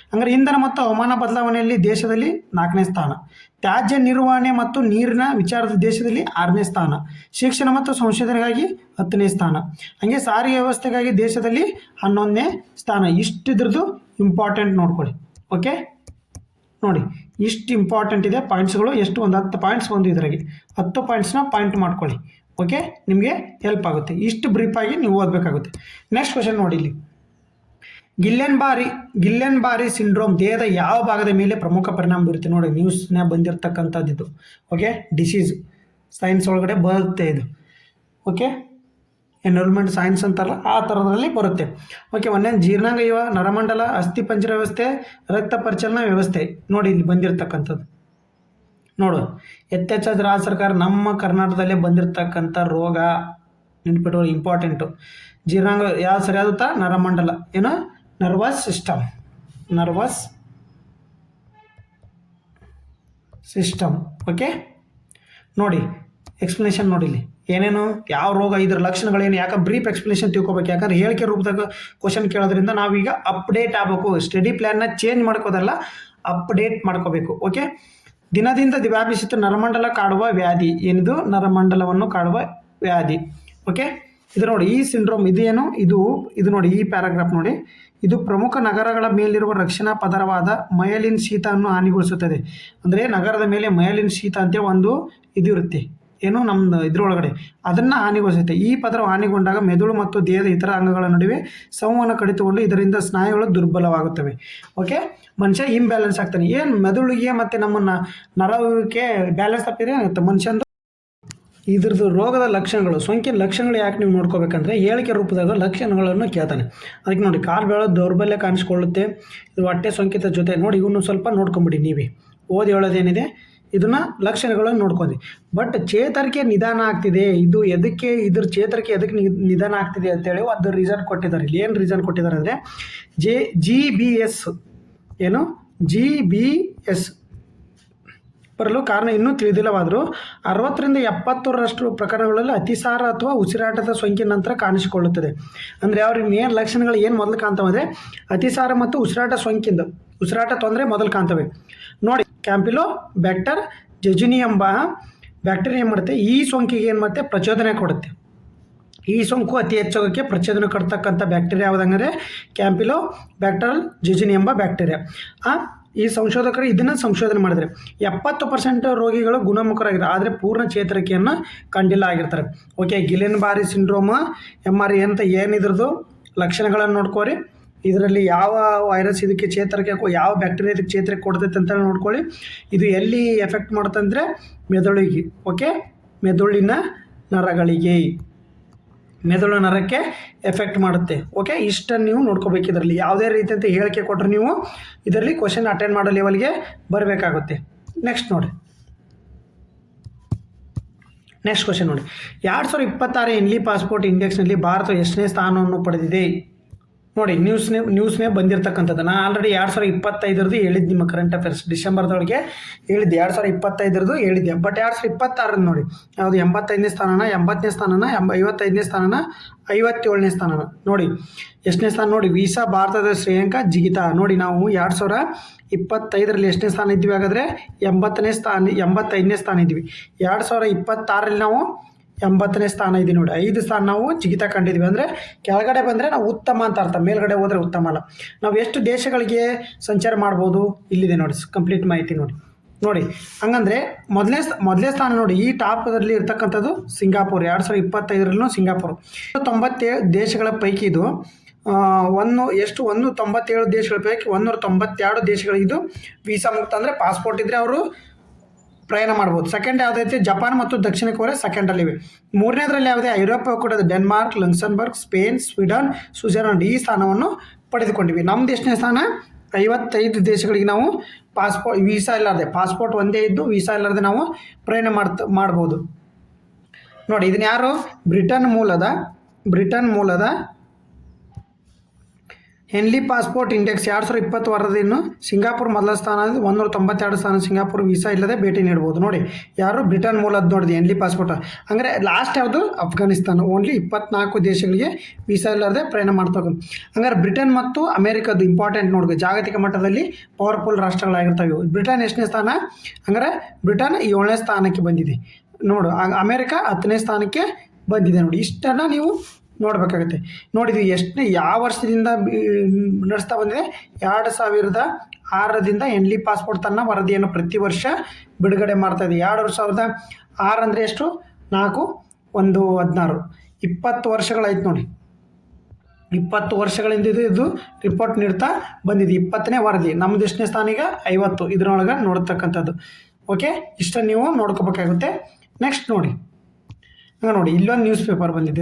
ಹಂಗಾರೆ ಇಂಧನ ಮತ್ತು ಹವಾಮಾನ ಬದಲಾವಣೆಯಲ್ಲಿ ದೇಶದಲ್ಲಿ 4ನೇ ಸ್ಥಾನ. ತ್ಯಾಜ್ಯ ನಿರ್ವಹಣೆ ಮತ್ತು ನೀರಿನ ವಿಚಾರದ ದೇಶದಲ್ಲಿ 6ನೇ ಸ್ಥಾನ. ಶಿಕ್ಷಣ ಮತ್ತು ಸಂಶೋಧನೆಗಾಗಿ 10ನೇ ಸ್ಥಾನ. ಹಾಗೆ ಸಾರಿಗೆ ವ್ಯವಸ್ಥೆಗಾಗಿ ದೇಶದಲ್ಲಿ 11ನೇ ಸ್ಥಾನ. ಇಷ್ಟಿದ್ರದ್ದು ಇಂಪಾರ್ಟೆಂಟ್ ನೋಡ್ಕೊಳ್ಳಿ. ಓಕೆ ನೋಡಿ, ಇಷ್ಟು ಇಂಪಾರ್ಟೆಂಟ್ ಇದೆ ಪಾಯಿಂಟ್ಸ್ಗಳು. ಎಷ್ಟು ಒಂದು 10 ಪಾಯಿಂಟ್ಸ್ ಬಂದು ಇದರಾಗೆ 10 ಪಾಯಿಂಟ್ಸ್ನ ಪಾಯಿಂಟ್ ಮಾಡ್ಕೊಳ್ಳಿ. ಓಕೆ, ನಿಮಗೆ ಹೆಲ್ಪ್ ಆಗುತ್ತೆ. ಇಷ್ಟು ಬ್ರೀಫಾಗಿ ನೀವು ಓದಬೇಕಾಗುತ್ತೆ. ನೆಕ್ಸ್ಟ್ ಕ್ವೆಶನ್ ನೋಡಿ ಇಲ್ಲಿ. ಗಿಲ್ಲೆನ್ ಬಾರಿ ಸಿಂಡ್ರೋಮ್ ದೇಹದ ಯಾವ ಭಾಗದ ಮೇಲೆ ಪ್ರಮುಖ ಪರಿಣಾಮ ಬೀರುತ್ತೆ? ನೋಡಿ, ನ್ಯೂಸ್ನ ಬಂದಿರತಕ್ಕಂಥದ್ದು ಇದು. ಓಕೆ, ಡಿಸೀಸ್ ಸೈನ್ಸ್ ಒಳಗಡೆ ಬರುತ್ತೆ ಇದು. ಓಕೆ, ಎನ್ವಿರಾನ್ಮೆಂಟ್ ಸೈನ್ಸ್ ಅಂತಾರಲ್ಲ ಆ ಥರದಲ್ಲಿ ಬರುತ್ತೆ. ಓಕೆ, ಒಂದೇನು ಜೀರ್ಣಾಂಗ ಇವ, ನರಮಂಡಲ, ಅಸ್ಥಿಪಂಜರ ವ್ಯವಸ್ಥೆ, ರಕ್ತ ಪರಿಚಲನಾ ವ್ಯವಸ್ಥೆ. ನೋಡಿ ಇಲ್ಲಿ ಬಂದಿರತಕ್ಕಂಥದ್ದು ನೋಡು. ಯಥೇಚ್ಛ ರಾಜ್ಯ ಸರ್ಕಾರ ನಮ್ಮ ಕರ್ನಾಟಕದಲ್ಲೇ ಬಂದಿರತಕ್ಕಂಥ ರೋಗ ನೆನ್ಪಿಟ್ಟು ಇಂಪಾರ್ಟೆಂಟು. ಜೀರ್ಣಾಂಗ ಯಾವ್ದು ಸರಿಯಾದ ನರಮಂಡಲ, ಏನು ನರ್ವಸ್ ಸಿಸ್ಟಮ್. ಓಕೆ, ನೋಡಿ ಎಕ್ಸ್ಪ್ಲನೇಷನ್ ನೋಡಿ ಇಲ್ಲಿ ಏನೇನು ಯಾವ ರೋಗ, ಇದ್ರ ಲಕ್ಷಣಗಳೇನು, ಯಾಕಂದ್ರೆ ಬ್ರೀಫ್ ಎಕ್ಸ್ಪ್ಲನೇಷನ್ ತಿಳ್ಕೊಬೇಕು. ಯಾಕಂದ್ರೆ ಹೇಳಿಕೆ ರೂಪದಾಗ ಕ್ವಶನ್ ಕೇಳೋದ್ರಿಂದ ನಾವೀಗ ಅಪ್ಡೇಟ್ ಆಗಬೇಕು. ಸ್ಟಡಿ ಪ್ಲ್ಯಾನ್ನ ಚೇಂಜ್ ಮಾಡ್ಕೋದಲ್ಲ, ಅಪ್ಡೇಟ್ ಮಾಡ್ಕೋಬೇಕು. ಓಕೆ, ದಿನದಿಂದ ವ್ಯಾಪಿಸಿತು ನರಮಂಡಲ ಕಾಡುವ ವ್ಯಾಧಿ. ಏನಿದು? ನರಮಂಡಲವನ್ನು ಕಾಡುವ ವ್ಯಾಧಿ. ಓಕೆ, ಇದು ನೋಡಿ ಈ ಸಿಂಡ್ರೋಮ್ ಇದೇನು, ಇದು ನೋಡಿ ಈ ಪ್ಯಾರಾಗ್ರಾಫ್ ನೋಡಿ. ಇದು ಪ್ರಮುಖ ನಗರಗಳ ಮೇಲಿರುವ ರಕ್ಷಣಾ ಪದರವಾದ ಮಯಲಿನ್ ಶೀತವನ್ನು ಹಾನಿಗೊಳಿಸುತ್ತದೆ. ಅಂದರೆ ನಗರದ ಮೇಲೆ ಮಯಲಿನ್ ಶೀತ ಅಂತೇಳಿ ಒಂದು ಇದು ಇರುತ್ತೆ, ಏನು ನಮ್ಮದು ಇದ್ರೊಳಗಡೆ ಅದನ್ನು ಹಾನಿಗೊಳಿಸುತ್ತೆ. ಈ ಪದರ ಹಾನಿಗೊಂಡಾಗ ಮೆದುಳು ಮತ್ತು ದೇಹದ ಇತರ ಅಂಗಗಳ ನಡುವೆ ಸಂವಹನ ಕಡಿತುಕೊಂಡು ಇದರಿಂದ ಸ್ನಾಯುಗಳು ದುರ್ಬಲವಾಗುತ್ತವೆ. ಓಕೆ, ಮನುಷ್ಯ ಇಂಬ್ಯಾಲೆನ್ಸ್ ಆಗ್ತಾನೆ. ಏನು ಮೆದುಳಿಗೆ ಮತ್ತು ನಮ್ಮ ನರಕ್ಕೆ ಬ್ಯಾಲೆನ್ಸ್ ತಪ್ಪಿದ್ರೆ ಮನುಷ್ಯಂದು ಇದ್ರದ್ದು ರೋಗದ ಲಕ್ಷಣಗಳು, ಸೋಂಕಿನ ಲಕ್ಷಣಗಳು ಯಾಕೆ ನೀವು ನೋಡ್ಕೋಬೇಕಂದ್ರೆ ಹೇಳಿಕೆ ರೂಪದಾಗ ಲಕ್ಷಣಗಳನ್ನು ಕೇಳ್ತಾನೆ. ಅದಕ್ಕೆ ನೋಡಿ, ಕಾಲು ಬೆಳೆದ ದೌರ್ಬಲ್ಯ ಕಾಣಿಸ್ಕೊಳ್ಳುತ್ತೆ, ಇದು ಹೊಟ್ಟೆ ಸೋಂಕಿತ ಜೊತೆ. ನೋಡಿ ಇವನು ಸ್ವಲ್ಪ ನೋಡ್ಕೊಂಬಿಡಿ ನೀವೇ, ಓದಿ ಹೇಳೋದೇನಿದೆ ಇದನ್ನು ಲಕ್ಷಣಗಳನ್ನು ನೋಡ್ಕೊಂಡಿ. ಬಟ್ ಚೇತರಿಕೆ ನಿಧಾನ ಆಗ್ತಿದೆ, ಇದು ಎದಕ್ಕೆ ಇದ್ರ ಚೇತರಿಕೆ ಎದಕ್ಕೆ ನಿಧಾನ ಆಗ್ತಿದೆ ಅಂತೇಳಿ ಒಂದು ರೀಸನ್ ಕೊಟ್ಟಿದ್ದಾರೆ. ಇಲ್ಲಿ ಏನು ರೀಸನ್ ಕೊಟ್ಟಿದ್ದಾರೆ ಅಂದರೆ GBS ಏನು GBS ಬರಲು ಕಾರಣ ಇನ್ನೂ ತಿಳಿದಿಲ್ಲವಾದರೂ 60-70% ಪ್ರಕರಣಗಳಲ್ಲಿ ಅತಿಸಾರ ಅಥವಾ ಉಸಿರಾಟದ ಸೋಂಕಿನ ನಂತರ ಕಾಣಿಸಿಕೊಳ್ಳುತ್ತದೆ. ಅಂದರೆ ಅವ್ರಿಗೆ ಏನು ಲಕ್ಷಣಗಳು ಏನು ಮೊದಲು ಕಾಣ್ತವೆ, ಅತಿಸಾರ ಮತ್ತು ಉಸಿರಾಟ ತೊಂದರೆ ಮೊದಲು ಕಾಣ್ತವೆ. ನೋಡಿ, ಕ್ಯಾಂಪಿಲೋ ಬ್ಯಾಕ್ಟರ್ ಜೆಜುನಿ ಎಂಬ ಬ್ಯಾಕ್ಟೀರಿಯಾ ಏನು ಮಾಡುತ್ತೆ, ಈ ಸೋಂಕಿಗೆ ಏನು ಮಾಡುತ್ತೆ, ಪ್ರಚೋದನೆ ಕೊಡುತ್ತೆ. ಈ ಸೋಂಕು ಅತಿ ಹೆಚ್ಚಾಗೋಕ್ಕೆ ಪ್ರಚೋದನೆ ಕೊಡ್ತಕ್ಕಂಥ ಬ್ಯಾಕ್ಟೀರಿಯಾ ಯಾವುದಂದರೆ ಕ್ಯಾಂಪಿಲೋ ಬ್ಯಾಕ್ಟರ್ ಜೆಜುನಿ ಎಂಬ ಬ್ಯಾಕ್ಟೀರಿಯಾ. ಈ ಸಂಶೋಧಕರು ಇದನ್ನು ಸಂಶೋಧನೆ ಮಾಡಿದರೆ 70% ರೋಗಿಗಳು ಗುಣಮುಖರಾಗಿದ್ದಾರೆ, ಆದರೆ ಪೂರ್ಣ ಚೇತರಿಕೆಯನ್ನು ಕಂಡಿಲ್ಲ ಆಗಿರ್ತಾರೆ. ಓಕೆ, ಗಿಲೆನ್ ಬಾರಿ ಸಿಂಡ್ರೋಮ್ MR ಅಂತ ಏನಿದ್ರದ್ದು ಲಕ್ಷಣಗಳನ್ನು ನೋಡ್ಕೋರಿ. ಇದರಲ್ಲಿ ಯಾವ ವೈರಸ್ ಇದಕ್ಕೆ ಚೇತರಿಕೆ, ಯಾವ ಬ್ಯಾಕ್ಟೀರಿಯಾ ಇದಕ್ಕೆ ಚೇತರಿಕೆ ಕೊಡ್ತೈತೆ ಅಂತ ನೋಡ್ಕೊಳ್ಳಿ. ಇದು ಎಲ್ಲಿ ಎಫೆಕ್ಟ್ ಮಾಡುತ್ತಂದರೆ ಮೆದುಳಿಗೆ. ಓಕೆ, ಮೆದುಳಿನ ನರಕ್ಕೆ ಎಫೆಕ್ಟ್ ಮಾಡುತ್ತೆ. ಓಕೆ, ಇಷ್ಟನ್ನು ನೀವು ನೋಡ್ಕೋಬೇಕು. ಇದರಲ್ಲಿ ಯಾವುದೇ ರೀತಿಯಂತ ಹೇಳಿಕೆ ಕೊಟ್ಟರೆ ನೀವು ಇದರಲ್ಲಿ ಕ್ವಶನ್ ಅಟೆಂಡ್ ಮಾಡೋ ಲೆವೆಲ್ಗೆ ಬರಬೇಕಾಗುತ್ತೆ. ನೆಕ್ಸ್ಟ್ ಕ್ವಶನ್ ನೋಡಿ. 2026 ಎನ್ಲಿ ಪಾಸ್ಪೋರ್ಟ್ ಇಂಡೆಕ್ಸ್ನಲ್ಲಿ ಭಾರತ ಎಷ್ಟನೇ ಸ್ಥಾನವನ್ನು ಪಡೆದಿದೆ? ನೋಡಿ, ನ್ಯೂಸ್ನೇ ಬಂದಿರತಕ್ಕಂಥದ್ದು. ನಾನು ಆಲ್ರೆಡಿ 2025 ಹೇಳಿದ್ದು ನಿಮ್ಮ ಕರೆಂಟ್ ಅಫೇರ್ಸ್ ಡಿಸೆಂಬರ್ದೊಳಗೆ ಹೇಳಿದ್ದೆ. 2025 ಹೇಳಿದ್ದೆ. ಬಟ್ 2026 ನೋಡಿ, ಯಾವುದು 85ನೇ ಸ್ಥಾನನ, 80ನೇ ಸ್ಥಾನನ, 55ನೇ ಸ್ಥಾನನ, 57ನೇ ಸ್ಥಾನನ. ನೋಡಿ ಎಷ್ಟನೇ ಸ್ಥಾನ ನೋಡಿ, ವೀಸಾ ಭಾರತದ ಶ್ರೇಯಾಂಕ ಜಿಗಿತ. ನೋಡಿ, ನಾವು 2025 ಎಷ್ಟನೇ ಸ್ಥಾನ ಇದ್ವಿ ಹಾಗಾದರೆ 85ನೇ ಸ್ಥಾನ ಇದ್ವಿ. 2026 ನಾವು 80ನೇ ಸ್ಥಾನ ಇದ್ದೀವಿ. ನೋಡಿ, 5 ಸ್ಥಾನ ನಾವು ಜಿಗಿತ ಕಂಡಿದ್ವಿ. ಅಂದರೆ ಕೆಳಗಡೆ ಬಂದರೆ ನಾವು ಉತ್ತಮ ಅಂತ ಅರ್ಥ, ಮೇಲ್ಗಡೆ ಹೋದರೆ ಉತ್ತಮ ಅಲ್ಲ. ನಾವು ಎಷ್ಟು ದೇಶಗಳಿಗೆ ಸಂಚಾರ ಮಾಡ್ಬೋದು ಇಲ್ಲಿದೆ ನೋಡಿ, ಕಂಪ್ಲೀಟ್ ಮಾಹಿತಿ ನೋಡಿ. ಹಂಗಂದರೆ ಮೊದಲನೇ ಸ್ಥಾನ ನೋಡಿ, ಈ ಟಾಪಲ್ಲಿ ಇರ್ತಕ್ಕಂಥದ್ದು ಸಿಂಗಾಪುರ್. 2025 ಸಿಂಗಾಪುರ್. 97 ದೇಶಗಳ ಪೈಕಿ ಇದು 197 ದೇಶಗಳ ಪೈಕಿ 192 ದೇಶಗಳಿದು ವೀಸಾ ಮುಕ್ತ, ಅಂದರೆ ಪಾಸ್ಪೋರ್ಟ್ ಇದ್ದರೆ ಅವರು ಪ್ರಯಾಣ ಮಾಡ್ಬೋದು. ಸೆಕೆಂಡ್ ಯಾವುದೈತೆ, ಜಪಾನ್ ಮತ್ತು ದಕ್ಷಿಣ ಕೊರಿಯಾ ಸೆಕೆಂಡಲ್ಲಿವೆ. ಮೂರನೇದರಲ್ಲಿ ಯಾವುದೇ ಐರೋಪ್ಯ ಕೂಡ Denmark, Luxembourg, Spain, Sweden, Switzerland ಈ ಸ್ಥಾನವನ್ನು ಪಡೆದುಕೊಂಡಿವಿ. ನಮ್ಮದು ಎಷ್ಟನೇ ಸ್ಥಾನ? 55 ದೇಶಗಳಿಗೆ ನಾವು ವೀಸಾ ಇಲ್ಲಾರ್ದೆ, ಪಾಸ್ಪೋರ್ಟ್ ಒಂದೇ ಇದ್ದು ವೀಸಾ ಇಲ್ಲಾರ್ದೆ ನಾವು ಪ್ರಯಾಣ ಮಾಡ್ಬೋದು. ನೋಡಿ, ಇದನ್ನ ಯಾರು, ಬ್ರಿಟನ್ ಮೂಲದ ಹೆನ್ಲಿ ಪಾಸ್ಪೋರ್ಟ್ ಇಂಡೆಕ್ಸ್ 2020 ವರದಿಯನ್ನು ಸಿಂಗಾಪುರ್ ಮೊದಲ ಸ್ಥಾನ, 192 ಸ್ಥಾನ ಸಿಂಗಾಪುರ್ ವೀಸಾ ಇಲ್ಲದೆ ಭೇಟಿ ನೀಡ್ಬೋದು. ನೋಡಿ, ಯಾರು ಬ್ರಿಟನ್ ಮೂಲದ ನೋಡಿದೆ ಹೆನ್ಲಿ ಪಾಸ್ಪೋರ್ಟ್. ಅಂದರೆ ಲಾಸ್ಟ್ ಯಾವುದು, ಅಫ್ಘಾನಿಸ್ತಾನ. ಓನ್ಲಿ 24 ದೇಶಗಳಿಗೆ ವೀಸಾ ಇಲ್ಲದೆ ಪ್ರಯಾಣ ಮಾಡ್ತಕ್ಕಂಥ. ಹಂಗಾರೆ ಬ್ರಿಟನ್ ಮತ್ತು ಅಮೇರಿಕದ್ದು ಇಂಪಾರ್ಟೆಂಟ್ ನೋಡ್ಬೇಕು, ಜಾಗತಿಕ ಮಟ್ಟದಲ್ಲಿ ಪವರ್ಫುಲ್ ರಾಷ್ಟ್ರಗಳಾಗಿರ್ತವೆ. ಬ್ರಿಟನ್ ಎಷ್ಟನೇ ಸ್ಥಾನ? ಹಂಗಾರೆ ಬ್ರಿಟನ್ 7ನೇ ಸ್ಥಾನಕ್ಕೆ ಬಂದಿದೆ ನೋಡು. ಅಮೇರಿಕ 10ನೇ ಸ್ಥಾನಕ್ಕೆ ಬಂದಿದೆ. ನೋಡಿ, ಇಷ್ಟನ್ನು ನೀವು ನೋಡಬೇಕಾಗುತ್ತೆ. ನೋಡಿದ್ವಿ ಯಾವ ವರ್ಷದಿಂದ ನಡೆಸ್ತಾ ಬಂದಿದೆ? 2006 6ರಿಂದ ಎನ್ಲಿ ಪಾಸ್ಪೋರ್ಟ್ ತನ್ನ ವರದಿಯನ್ನು ಪ್ರತಿ ವರ್ಷ ಬಿಡುಗಡೆ ಮಾಡ್ತಾಯಿದೆ. 2006 ಅಂದರೆ ಎಷ್ಟು? 4 1 16 20 ವರ್ಷಗಳಾಯ್ತು ನೋಡಿ. 20 ವರ್ಷಗಳಿಂದ ಇದು ರಿಪೋರ್ಟ್ ನೀಡ್ತಾ ಬಂದಿದೆ. 20ನೇ ವರದಿ. ನಮ್ಮದು ಎಷ್ಟನೇ ಸ್ಥಾನ ಈಗ? 50. ಇದರೊಳಗೆ ನೋಡ್ತಕ್ಕಂಥದ್ದು. ಓಕೆ, ಇಷ್ಟ ನೀವು ನೋಡ್ಕೋಬೇಕಾಗುತ್ತೆ. ನೆಕ್ಸ್ಟ್ ನೋಡಿ ಇಲ್ಲೊಂದು ನ್ಯೂಸ್ ಪೇಪರ್ ಬಂದಿದೆ.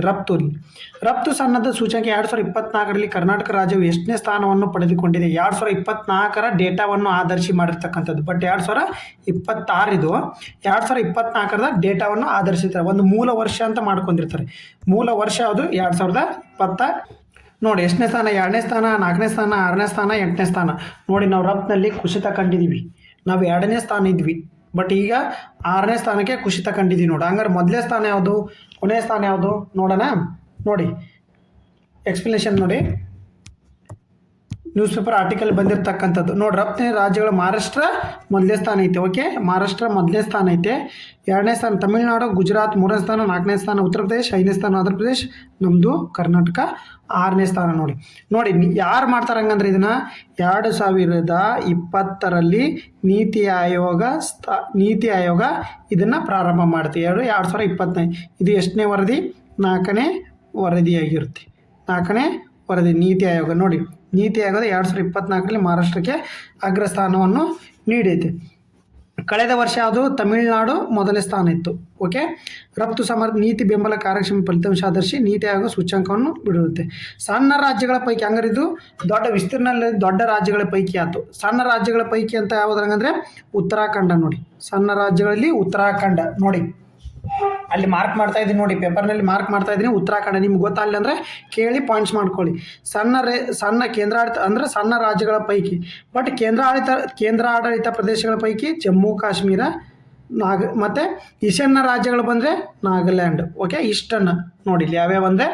ರಫ್ತು ಸನ್ನದ್ಧ ಸೂಚ್ಯಂಕ 2024ರಲ್ಲಿ ಕರ್ನಾಟಕ ರಾಜ್ಯವು ಎಷ್ಟನೇ ಸ್ಥಾನವನ್ನು ಪಡೆದುಕೊಂಡಿದೆ? 2024ರ ಡೇಟಾವನ್ನು ಆಧರಿಸಿ ಮಾಡಿರ್ತಕ್ಕಂಥದ್ದು. ಬಟ್ 2026 ಇದು 2024ರ ಡೇಟಾವನ್ನು ಆಧರಿಸಿರ್ತಾರೆ. ಒಂದು ಮೂಲ ವರ್ಷ ಅಂತ ಮಾಡ್ಕೊಂಡಿರ್ತಾರೆ. ಮೂಲ ವರ್ಷ ಅದು 2020. ನೋಡಿ ಎಷ್ಟನೇ ಸ್ಥಾನ? 2ನೇ ಸ್ಥಾನ, 4ನೇ ಸ್ಥಾನ, 6ನೇ ಸ್ಥಾನ, 8ನೇ ಸ್ಥಾನ. ನೋಡಿ ನಾವು ರಫ್ತಿನಲ್ಲಿ ಕುಸಿತ ಕಂಡಿದ್ದೀವಿ. ನಾವು 2ನೇ ಸ್ಥಾನ ಇದ್ವಿ, ಬಟ್ ಈಗ 6ನೇ ಸ್ಥಾನಕ್ಕೆ ಕುಸಿತ ಕಂಡಿದ್ದೀವಿ ನೋಡಿ. ಹಂಗಾರೆ ಮೊದಲನೇ ಸ್ಥಾನ ಯಾವುದು, ಕೊನೆಯ ಸ್ಥಾನ ಯಾವುದು ನೋಡೋಣ. ನೋಡಿ ಎಕ್ಸ್ಪ್ಲನೇಷನ್ ನೋಡಿ, ನ್ಯೂಸ್ ಪೇಪರ್ ಆರ್ಟಿಕಲ್ ಬಂದಿರತಕ್ಕಂಥದ್ದು ನೋಡಿ. ರಫ್ತಿನ ರಾಜ್ಯಗಳು ಮಹಾರಾಷ್ಟ್ರ ಮೊದಲನೇ ಸ್ಥಾನ ಐತೆ. ಓಕೆ, ಮಹಾರಾಷ್ಟ್ರ ಮೊದಲನೇ ಸ್ಥಾನ ಐತೆ. 2ನೇ ಸ್ಥಾನ ತಮಿಳುನಾಡು, ಗುಜರಾತ್ 3ನೇ ಸ್ಥಾನ, 4ನೇ ಸ್ಥಾನ ಉತ್ತರ ಪ್ರದೇಶ್, 5ನೇ ಸ್ಥಾನ ಆಂಧ್ರ ಪ್ರದೇಶ್, ನಮ್ಮದು ಕರ್ನಾಟಕ 6ನೇ ಸ್ಥಾನ. ನೋಡಿ ಯಾರು ಮಾಡ್ತಾರೆ ಹಂಗಂದ್ರೆ ಇದನ್ನು 2020ರಲ್ಲಿ ನೀತಿ ಆಯೋಗ ಇದನ್ನು ಪ್ರಾರಂಭ ಮಾಡುತ್ತೆ. 2024 ಇದು ಎಷ್ಟನೇ ವರದಿ? 4ನೇ ವರದಿಯಾಗಿರುತ್ತೆ. 4ನೇ ವರದಿ ನೀತಿ ಆಯೋಗ. ನೋಡಿ ನೀತಿ ಆಯೋಗದ 2024ರಲ್ಲಿ ಮಹಾರಾಷ್ಟ್ರಕ್ಕೆ ಅಗ್ರಸ್ಥಾನವನ್ನು ನೀಡೈತೆ. ಕಳೆದ ವರ್ಷ ಅದು ತಮಿಳುನಾಡು ಮೊದಲನೇ ಸ್ಥಾನ ಇತ್ತು. ಓಕೆ, ರಫ್ತು ನೀತಿ ಬೆಂಬಲ ಕಾರ್ಯಕ್ಷಮ ಫಲಿತಾಂಶ ಆಧರಿಸಿ ನೀತಿ ಆಯೋಗ ಸೂಚ್ಯಂಕವನ್ನು ಬಿಡುತ್ತೆ. ಸಣ್ಣ ರಾಜ್ಯಗಳ ಪೈಕಿ, ಹಂಗಾರೆ ಇದು ದೊಡ್ಡ ವಿಸ್ತೀರ್ಣದಲ್ಲಿ ದೊಡ್ಡ ರಾಜ್ಯಗಳ ಪೈಕಿ ಆಯ್ತು. ಸಣ್ಣ ರಾಜ್ಯಗಳ ಪೈಕಿ ಅಂತ ಯಾವುದಂದ್ರೆ ಉತ್ತರಾಖಂಡ. ನೋಡಿ ಸಣ್ಣ ರಾಜ್ಯಗಳಲ್ಲಿ ಉತ್ತರಾಖಂಡ. ನೋಡಿ ಅಲ್ಲಿ ಮಾರ್ಕ್ ಮಾಡ್ತಾ ಇದ್ದೀನಿ ನೋಡಿ, ಪೇಪರ್ನಲ್ಲಿ ಮಾರ್ಕ್ ಮಾಡ್ತಾ ಇದ್ದೀನಿ ಉತ್ತರಾಖಂಡ. ನಿಮ್ಗೆ ಗೊತ್ತಾಗಲಿಲ್ಲ ಅಂದರೆ ಕೇಳಿ ಪಾಯಿಂಟ್ಸ್ ಮಾಡ್ಕೊಳ್ಳಿ. ಸಣ್ಣ ಕೇಂದ್ರಾಡಳಿತ ಅಂದರೆ ಸಣ್ಣ ರಾಜ್ಯಗಳ ಪೈಕಿ. ಬಟ್ ಕೇಂದ್ರಾಡಳಿತ ಪ್ರದೇಶಗಳ ಪೈಕಿ ಜಮ್ಮು ಕಾಶ್ಮೀರ, ಮತ್ತು ಈಶಾನ್ಯ ರಾಜ್ಯಗಳು ಬಂದರೆ ನಾಗಾಲ್ಯಾಂಡ್. ಓಕೆ, ಇಷ್ಟನ್ನು ನೋಡಿ ಇಲ್ಲಿ ಯಾವ್ಯಾವ ಅಂದರೆ